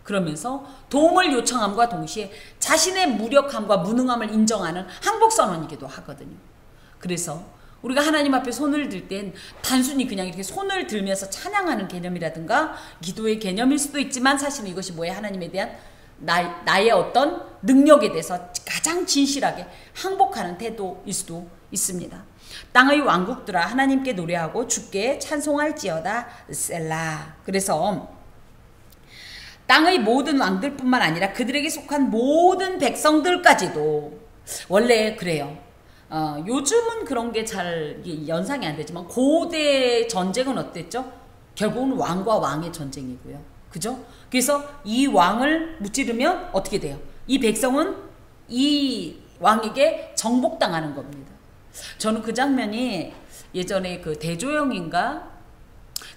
그러면서 도움을 요청함과 동시에 자신의 무력함과 무능함을 인정하는 항복선언이기도 하거든요. 그래서 우리가 하나님 앞에 손을 들 땐 단순히 그냥 이렇게 손을 들면서 찬양하는 개념이라든가 기도의 개념일 수도 있지만 사실은 이것이 뭐예요? 하나님에 대한 나의 어떤 능력에 대해서 가장 진실하게 항복하는 태도일 수도 있습니다. 땅의 왕국들아 하나님께 노래하고 주께 찬송할지어다 셀라. 그래서 땅의 모든 왕들뿐만 아니라 그들에게 속한 모든 백성들까지도 원래 그래요. 요즘은 그런 게 잘 연상이 안 되지만 고대 전쟁은 어땠죠? 결국은 왕과 왕의 전쟁이고요. 그죠? 그래서 이 왕을 무찌르면 어떻게 돼요? 이 백성은 이 왕에게 정복당하는 겁니다. 저는 그 장면이 예전에 그 대조영인가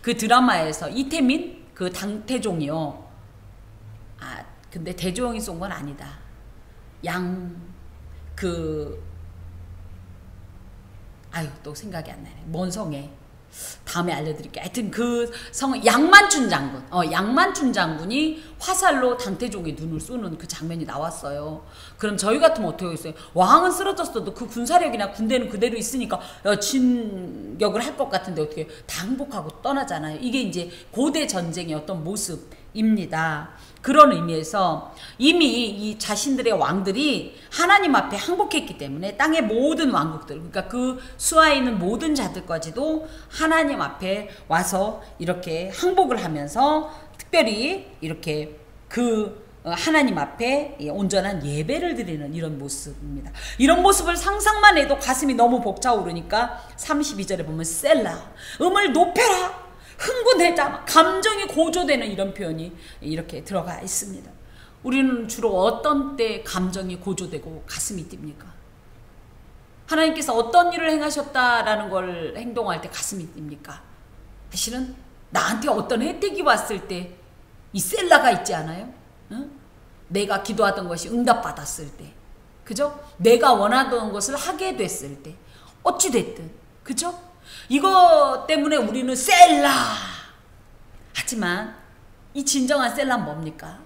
그 드라마에서 이태민 그 당태종이요. 근데 대조영이 쏜 건 아니다. 또 생각이 안 나네. 뭔 성에. 다음에 알려드릴게요. 하여튼 그 성은 양만춘 장군. 양만춘 장군이 화살로 당태종의 눈을 쏘는 그 장면이 나왔어요. 그럼 저희 같으면 어떻게 하겠어요? 왕은 쓰러졌어도 그 군사력이나 군대는 그대로 있으니까 진격을 할 것 같은데 어떻게 다 항복하고 떠나잖아요. 이게 이제 고대 전쟁의 어떤 모습입니다. 그런 의미에서 이미 이 자신들의 왕들이 하나님 앞에 항복했기 때문에 땅의 모든 왕국들, 그러니까 그 수하에 있는 모든 자들까지도 하나님 앞에 와서 이렇게 항복을 하면서 특별히 이렇게 그 하나님 앞에 온전한 예배를 드리는 이런 모습입니다. 이런 모습을 상상만 해도 가슴이 너무 벅차오르니까 32절에 보면 셀라, 음을 높여라, 흥분해자, 감정이 고조되는 이런 표현이 이렇게 들어가 있습니다. 우리는 주로 어떤 때 감정이 고조되고 가슴이 뜁니까? 하나님께서 어떤 일을 행하셨다라는 걸 행동할 때 가슴이 뜁니까? 사실은 나한테 어떤 혜택이 왔을 때 이 셀라가 있지 않아요? 응? 내가 기도하던 것이 응답받았을 때, 그죠? 내가 원하던 것을 하게 됐을 때, 어찌됐든, 그죠? 이거 때문에 우리는 셀라! 하지만 이 진정한 셀라는 뭡니까?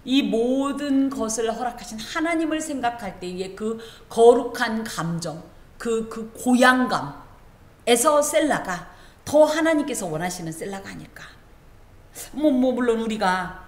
이 모든 것을 허락하신 하나님을 생각할 때의 그 거룩한 감정, 그 고향감에서 셀라가 더 하나님께서 원하시는 셀라가 아닐까. 물론 우리가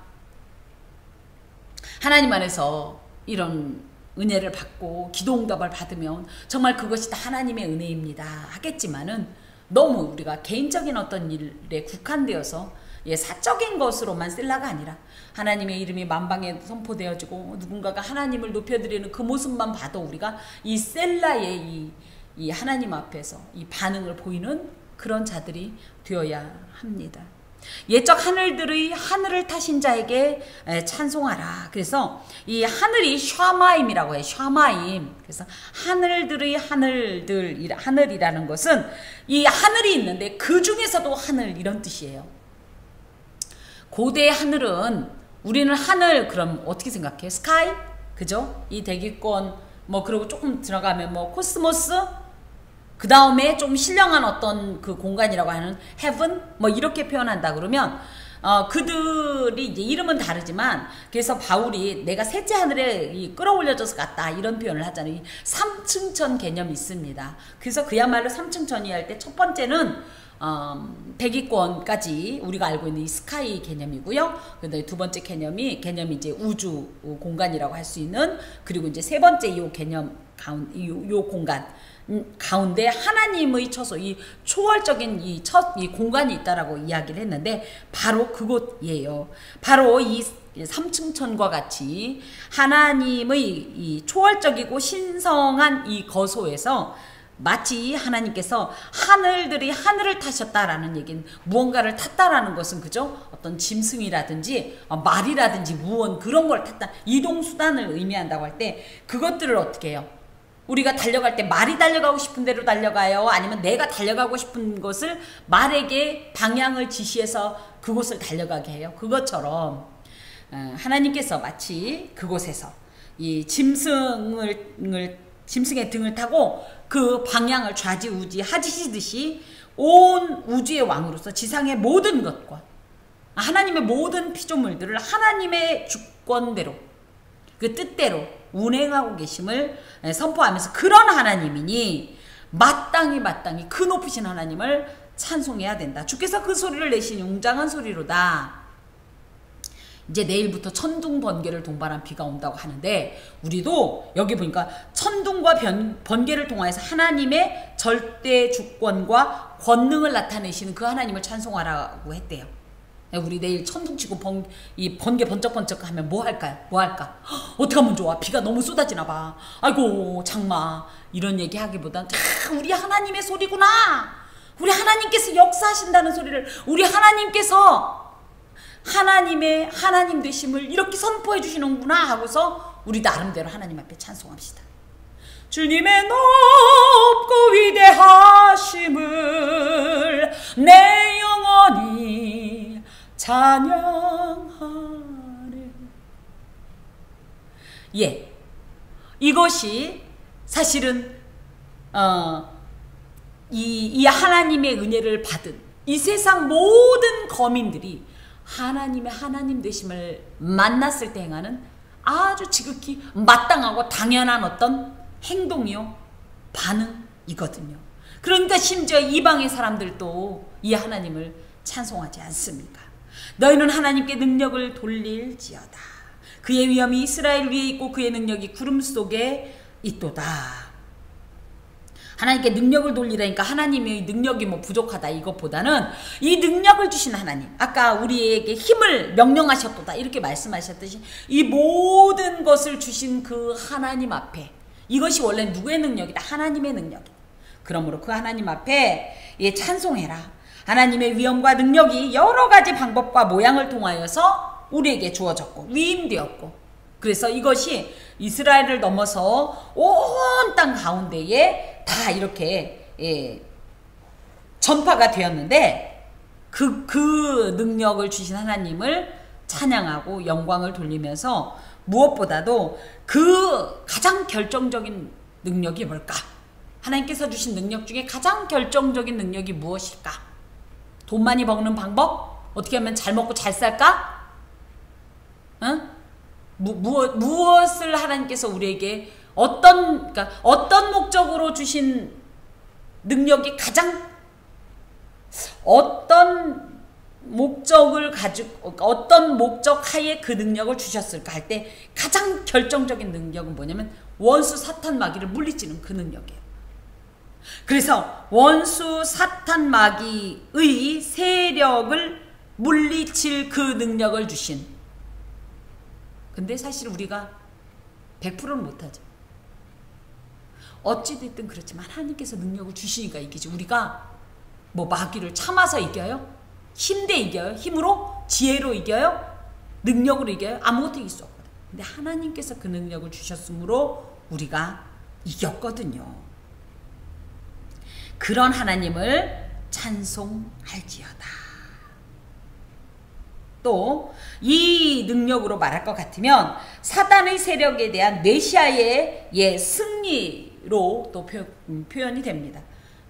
하나님 안에서 이런 은혜를 받고 기도응답을 받으면 정말 그것이 다 하나님의 은혜입니다 하겠지만은 너무 우리가 개인적인 어떤 일에 국한되어서 사적인 것으로만 셀라가 아니라 하나님의 이름이 만방에 선포되어지고 누군가가 하나님을 높여드리는 그 모습만 봐도 우리가 이 셀라의 이 하나님 앞에서 이 반응을 보이는 그런 자들이 되어야 합니다. 옛적 하늘들의 하늘을 타신 자에게 찬송하라. 그래서 이 하늘이 샤마임이라고 해요. 샤마임. 그래서 하늘들의 하늘이라는 것은 이 하늘이 있는데 그 중에서도 하늘 이런 뜻이에요. 고대의 하늘은 우리는 하늘 그럼 어떻게 생각해요? 스카이? 그죠? 이 대기권 그리고 조금 들어가면 코스모스, 그 다음에 좀 신령한 어떤 그 공간이라고 하는 heaven 이렇게 표현한다 그러면 그들이 이제 이름은 다르지만 그래서 바울이 내가 셋째 하늘에 끌어올려져서 갔다 이런 표현을 하잖아요. 삼층천 개념이 있습니다. 그래서 그야말로 삼층천이 할 때 첫 번째는 대기권까지 우리가 알고 있는 이 스카이 개념이고요. 근데 두 번째 개념이 이제 우주 공간이라고 할 수 있는, 그리고 이제 세 번째 이 개념 요 공간 가운데 하나님의 처소, 이 초월적인 이 공간이 있다라고 이야기를 했는데 바로 그곳이에요. 바로 이 삼층천과 같이 하나님의 이 초월적이고 신성한 이 거소에서 마치 하나님께서 하늘들이 하늘을 타셨다라는 얘기는 무언가를 탔다라는 것은 그죠? 어떤 짐승이라든지 말이라든지 무언 그런 걸 탔다, 이동수단을 의미한다고 할 때 그것들을 어떻게 해요? 우리가 달려갈 때 말이 달려가고 싶은 대로 달려가요? 아니면 내가 달려가고 싶은 것을 말에게 방향을 지시해서 그곳을 달려가게 해요? 그것처럼 하나님께서 마치 그곳에서 이 짐승의 등을 타고 그 방향을 좌지우지 하시듯이 온 우주의 왕으로서 지상의 모든 것과 하나님의 모든 피조물들을 하나님의 주권대로 그 뜻대로 운행하고 계심을 선포하면서 그런 하나님이니 마땅히 그 높으신 하나님을 찬송해야 된다. 주께서 그 소리를 내신 웅장한 소리로다. 이제 내일부터 천둥 번개를 동반한 비가 온다고 하는데 우리도 여기 보니까 천둥과 번개를 통하여서 하나님의 절대 주권과 권능을 나타내시는 그 하나님을 찬송하라고 했대요. 우리 내일 천둥 치고 이 번개 번쩍번쩍 하면 뭐 할까요? 뭐 할까? 어떻게 하면 좋아? 비가 너무 쏟아지나 봐. 아이고 장마. 이런 얘기 하기보단 우리 하나님의 소리구나. 우리 하나님께서 역사하신다는 소리를 우리 하나님께서 하나님의 하나님 되심을 이렇게 선포해 주시는구나 하고서 우리 나름대로 하나님 앞에 찬송합시다. 주님의 높고 위대하심을 내 영혼이 찬양하네. 예, 이것이 사실은 이 하나님의 은혜를 받은 이 세상 모든 거민들이 하나님의 하나님 되심을 만났을 때 행하는 아주 지극히 마땅하고 당연한 어떤 행동이요 반응이거든요. 그러니까 심지어 이방의 사람들도 이 하나님을 찬송하지 않습니까? 너희는 하나님께 능력을 돌릴지어다. 그의 위엄이 이스라엘 위에 있고 그의 능력이 구름 속에 있도다. 하나님께 능력을 돌리라니까 하나님의 능력이 뭐 부족하다 이것보다는 이 능력을 주신 하나님, 아까 우리에게 힘을 명령하셨도다 이렇게 말씀하셨듯이 이 모든 것을 주신 그 하나님 앞에, 이것이 원래 누구의 능력이다? 하나님의 능력이다. 그러므로 그 하나님 앞에 찬송해라. 하나님의 위엄과 능력이 여러 가지 방법과 모양을 통하여서 우리에게 주어졌고 위임되었고, 그래서 이것이 이스라엘을 넘어서 온 땅 가운데에 다 이렇게 전파가 되었는데 그 능력을 주신 하나님을 찬양하고 영광을 돌리면서 무엇보다도 그 가장 결정적인 능력이 뭘까? 하나님께서 주신 능력 중에 가장 결정적인 능력이 무엇일까? 돈 많이 버는 방법? 어떻게 하면 잘 먹고 잘 살까? 응? 무엇을 하나님께서 우리에게 어떤 목적으로 주신 능력이 가장 어떤 목적을 가지고 어떤 목적 하에 그 능력을 주셨을까 할 때 가장 결정적인 능력은 뭐냐면 원수 사탄 마귀를 물리치는 그 능력이에요. 그래서 원수 사탄 마귀의 세력을 물리칠 그 능력을 주신, 근데 사실 우리가 100%는 못하죠. 어찌됐든 그렇지만 하나님께서 능력을 주시니까 이기지. 우리가 뭐 마귀를 참아서 이겨요? 힘대 이겨요? 힘으로? 지혜로 이겨요? 능력으로 이겨요? 아무것도 이길 수 없거든. 근데 하나님께서 그 능력을 주셨으므로 우리가 이겼거든요. 그런 하나님을 찬송할지어다. 또 이 능력으로 말할 것 같으면 사단의 세력에 대한 메시아의 승리로 또 표현이 됩니다.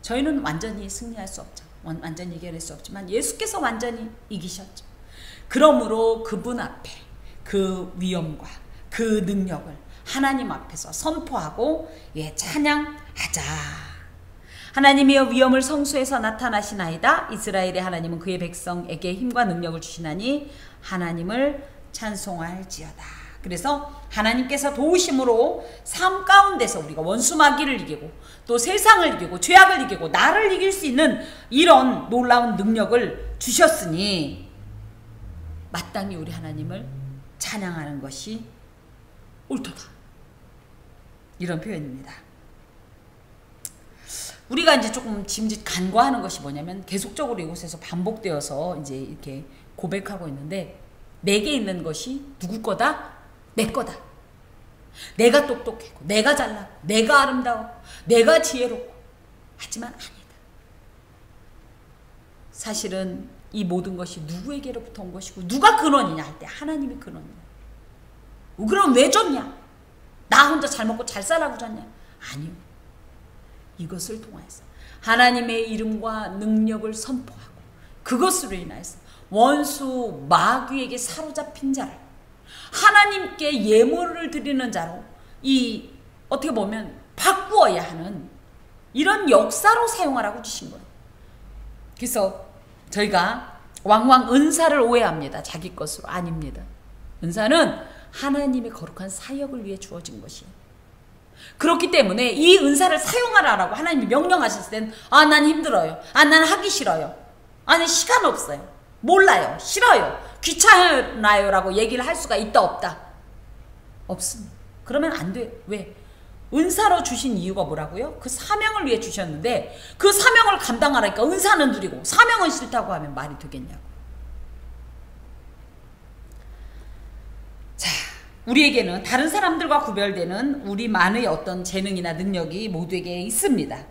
저희는 완전히 승리할 수 없죠. 완전히 이겨낼 수 없지만 예수께서 완전히 이기셨죠. 그러므로 그분 앞에 그 위엄과 그 능력을 하나님 앞에서 선포하고 찬양하자. 하나님의 위엄을 성수에서 나타나시나이다. 이스라엘의 하나님은 그의 백성에게 힘과 능력을 주시나니 하나님을 찬송할지어다. 그래서 하나님께서 도우심으로 삶 가운데서 우리가 원수 마귀를 이기고 또 세상을 이기고 죄악을 이기고 나를 이길 수 있는 이런 놀라운 능력을 주셨으니 마땅히 우리 하나님을 찬양하는 것이 옳도다. 이런 표현입니다. 우리가 이제 조금 짐짓 간과하는 것이 뭐냐면 계속적으로 이곳에서 반복되어서 이제 이렇게 고백하고 있는데, 내게 있는 것이 누구 거다? 내 거다. 내가 똑똑하고 내가 잘나고 내가 아름다워 내가 지혜롭고 하지만 아니다. 사실은 이 모든 것이 누구에게로부터 온 것이고 누가 근원이냐 할 때 하나님이 근원이냐. 그럼 왜 줬냐? 나 혼자 잘 먹고 잘 살라고 줬냐? 아니요. 이것을 통해서 하나님의 이름과 능력을 선포하고 그것으로 인해서 원수 마귀에게 사로잡힌 자를 하나님께 예물을 드리는 자로 이 어떻게 보면 바꾸어야 하는 이런 역사로 사용하라고 주신 거예요. 그래서 저희가 왕왕 은사를 오해합니다. 자기 것으로. 아닙니다. 은사는 하나님의 거룩한 사역을 위해 주어진 것이에요. 그렇기 때문에 이 은사를 사용하라라고 하나님이 명령하셨을 때는 난 힘들어요. 난 하기 싫어요. 난 시간 없어요. 몰라요. 싫어요. 귀찮아요 라고 얘기를 할 수가 있다 없다? 없습니다. 그러면 안 돼. 왜? 은사로 주신 이유가 뭐라고요? 그 사명을 위해 주셨는데 그 사명을 감당하라니까 은사는 누리고 사명은 싫다고 하면 말이 되겠냐고. 자, 우리에게는 다른 사람들과 구별되는 우리만의 어떤 재능이나 능력이 모두에게 있습니다.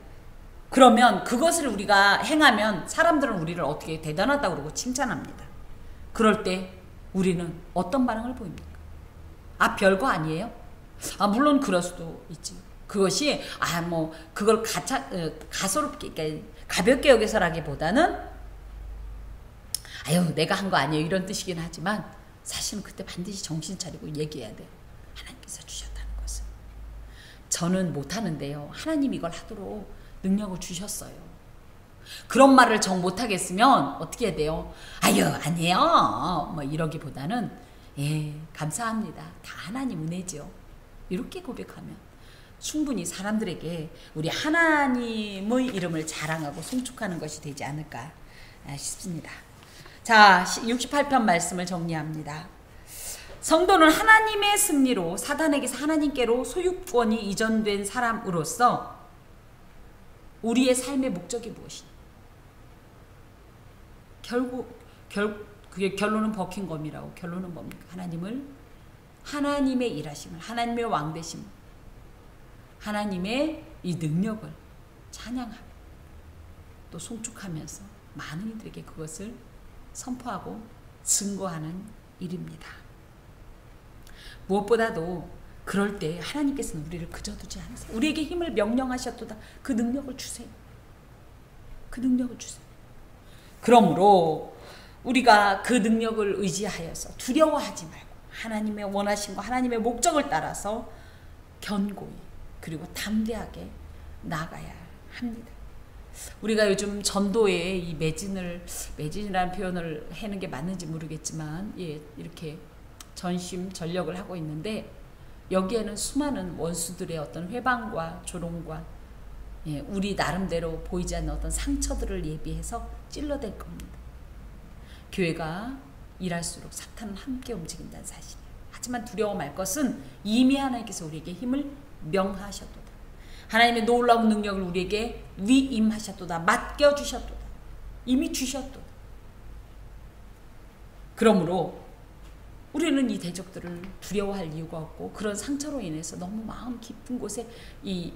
그러면 그것을 우리가 행하면 사람들은 우리를 어떻게 대단하다고 그러고 칭찬합니다. 그럴 때 우리는 어떤 반응을 보입니까? 별거 아니에요? 물론 그럴 수도 있지. 그것이 그걸 가소롭게 그러니까 가볍게 여기서라기보다는 내가 한 거 아니에요 이런 뜻이긴 하지만 사실은 그때 반드시 정신 차리고 얘기해야 돼요. 하나님께서 주셨다는 것을. 저는 못하는데요. 하나님 이걸 하도록 능력을 주셨어요. 그런 말을 정 못하겠으면 어떻게 해야 돼요? 아니에요. 이러기보다는 감사합니다. 다 하나님 은혜죠. 이렇게 고백하면 충분히 사람들에게 우리 하나님의 이름을 자랑하고 송축하는 것이 되지 않을까 싶습니다. 자, 68편 말씀을 정리합니다. 성도는 하나님의 승리로 사단에게서 하나님께로 소유권이 이전된 사람으로서 우리의 삶의 목적이 무엇이냐? 그게 결론은 버킹검이라고. 결론은 뭡니까? 하나님의 일하심을, 하나님의 왕되심을, 하나님의 이 능력을 찬양하며 또 송축하면서 많은 이들에게 그것을 선포하고 증거하는 일입니다. 무엇보다도 그럴 때 하나님께서는 우리를 그저 두지 않으세요. 우리에게 힘을 명령하셨도다. 그 능력을 주세요. 그 능력을 주세요. 그러므로 우리가 그 능력을 의지하여서 두려워하지 말고 하나님의 원하심과 하나님의 목적을 따라서 견고히 그리고 담대하게 나아가야 합니다. 우리가 요즘 전도에 이 매진이라는 표현을 하는 게 맞는지 모르겠지만 이렇게 전심전력을 하고 있는데 여기에는 수많은 원수들의 어떤 회방과 조롱과 우리 나름대로 보이지 않는 어떤 상처들을 예비해서 찔러댈 겁니다. 교회가 일할수록 사탄은 함께 움직인다는 사실이에요. 하지만 두려워 말 것은 이미 하나님께서 우리에게 힘을 명하셨도다. 하나님의 놀라운 능력을 우리에게 위임하셨도다. 맡겨주셨도다. 이미 주셨도다. 그러므로 우리는 이 대적들을 두려워할 이유가 없고 그런 상처로 인해서 너무 마음 깊은 곳에 이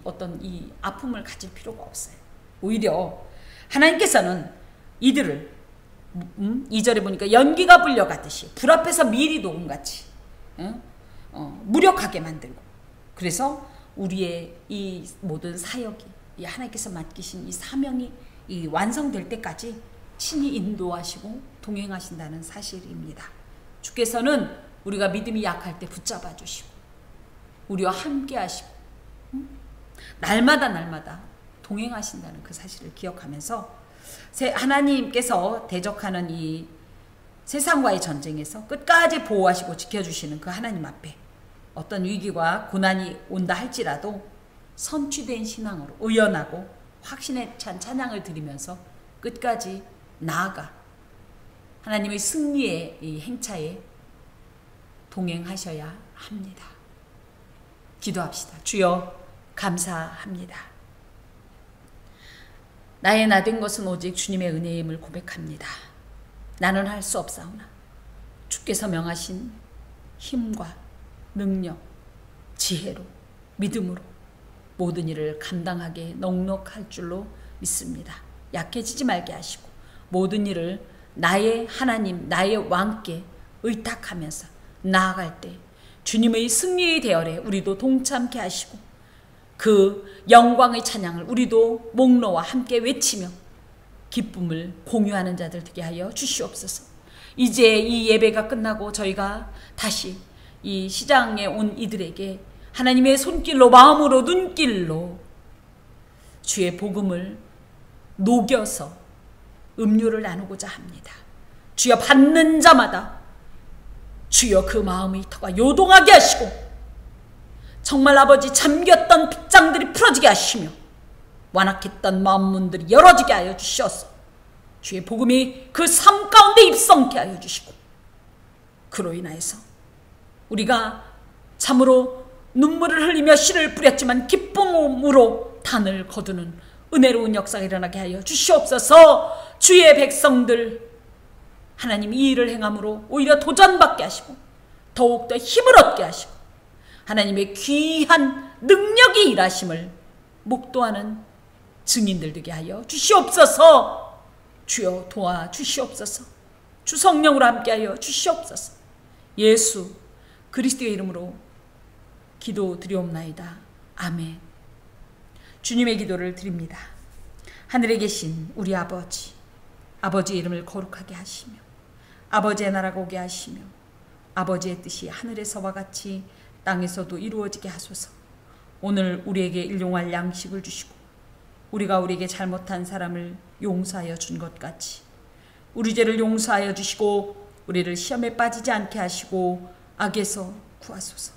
아픔을 가질 필요가 없어요. 오히려 하나님께서는 이들을 2절에 보니까 연기가 불려가듯이 불 앞에서 미리 녹음같이 무력하게 만들고 그래서 우리의 이 모든 사역이 이 하나님께서 맡기신 이 사명이 이 완성될 때까지 친히 인도하시고 동행하신다는 사실입니다. 주께서는 우리가 믿음이 약할 때 붙잡아 주시고 우리와 함께 하시고 날마다 동행하신다는 그 사실을 기억하면서 하나님께서 대적하는 이 세상과의 전쟁에서 끝까지 보호하시고 지켜주시는 그 하나님 앞에 어떤 위기와 고난이 온다 할지라도 선취된 신앙으로 의연하고 확신에 찬 찬양을 드리면서 끝까지 나아가 하나님의 승리의 이 행차에 동행하셔야 합니다. 기도합시다. 주여 감사합니다. 나의 나된 것은 오직 주님의 은혜임을 고백합니다. 나는 할 수 없사오나 주께서 명하신 힘과 능력, 지혜로 믿음으로 모든 일을 감당하게 넉넉할 줄로 믿습니다. 약해지지 말게 하시고 모든 일을 나의 하나님 나의 왕께 의탁하면서 나아갈 때 주님의 승리의 대열에 우리도 동참케 하시고 그 영광의 찬양을 우리도 목놓아 함께 외치며 기쁨을 공유하는 자들 되게 하여 주시옵소서. 이제 이 예배가 끝나고 저희가 다시 이 시장에 온 이들에게 하나님의 손길로 마음으로 눈길로 주의 복음을 녹여서 음료를 나누고자 합니다. 주여 받는 자마다 주여 그 마음의 터가 요동하게 하시고 정말 아버지 잠겼던 빗장들이 풀어지게 하시며 완악했던 마음문들이 열어지게 하여 주시옵소서. 주의 복음이 그 삶 가운데 입성케 하여 주시고 그로 인하여서 우리가 참으로 눈물을 흘리며 씨를 뿌렸지만 기쁨으로 단을 거두는 은혜로운 역사가 일어나게 하여 주시옵소서. 주의 백성들 하나님 이 일을 행함으로 오히려 도전받게 하시고 더욱더 힘을 얻게 하시고 하나님의 귀한 능력이 일하심을 목도하는 증인들 되게 하여 주시옵소서. 주여 도와주시옵소서. 주 성령으로 함께하여 주시옵소서. 예수 그리스도의 이름으로 기도드리옵나이다. 아멘. 주님의 기도를 드립니다. 하늘에 계신 우리 아버지, 아버지의 이름을 거룩하게 하시며 아버지의 나라가 오게 하시며 아버지의 뜻이 하늘에서와 같이 땅에서도 이루어지게 하소서. 오늘 우리에게 일용할 양식을 주시고 우리가 우리에게 잘못한 사람을 용서하여 준 것 같이 우리 죄를 용서하여 주시고 우리를 시험에 빠지지 않게 하시고 악에서 구하소서.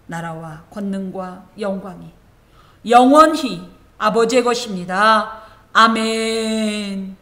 나라와 권능과 영광이 영원히 아버지의 것입니다. 아멘.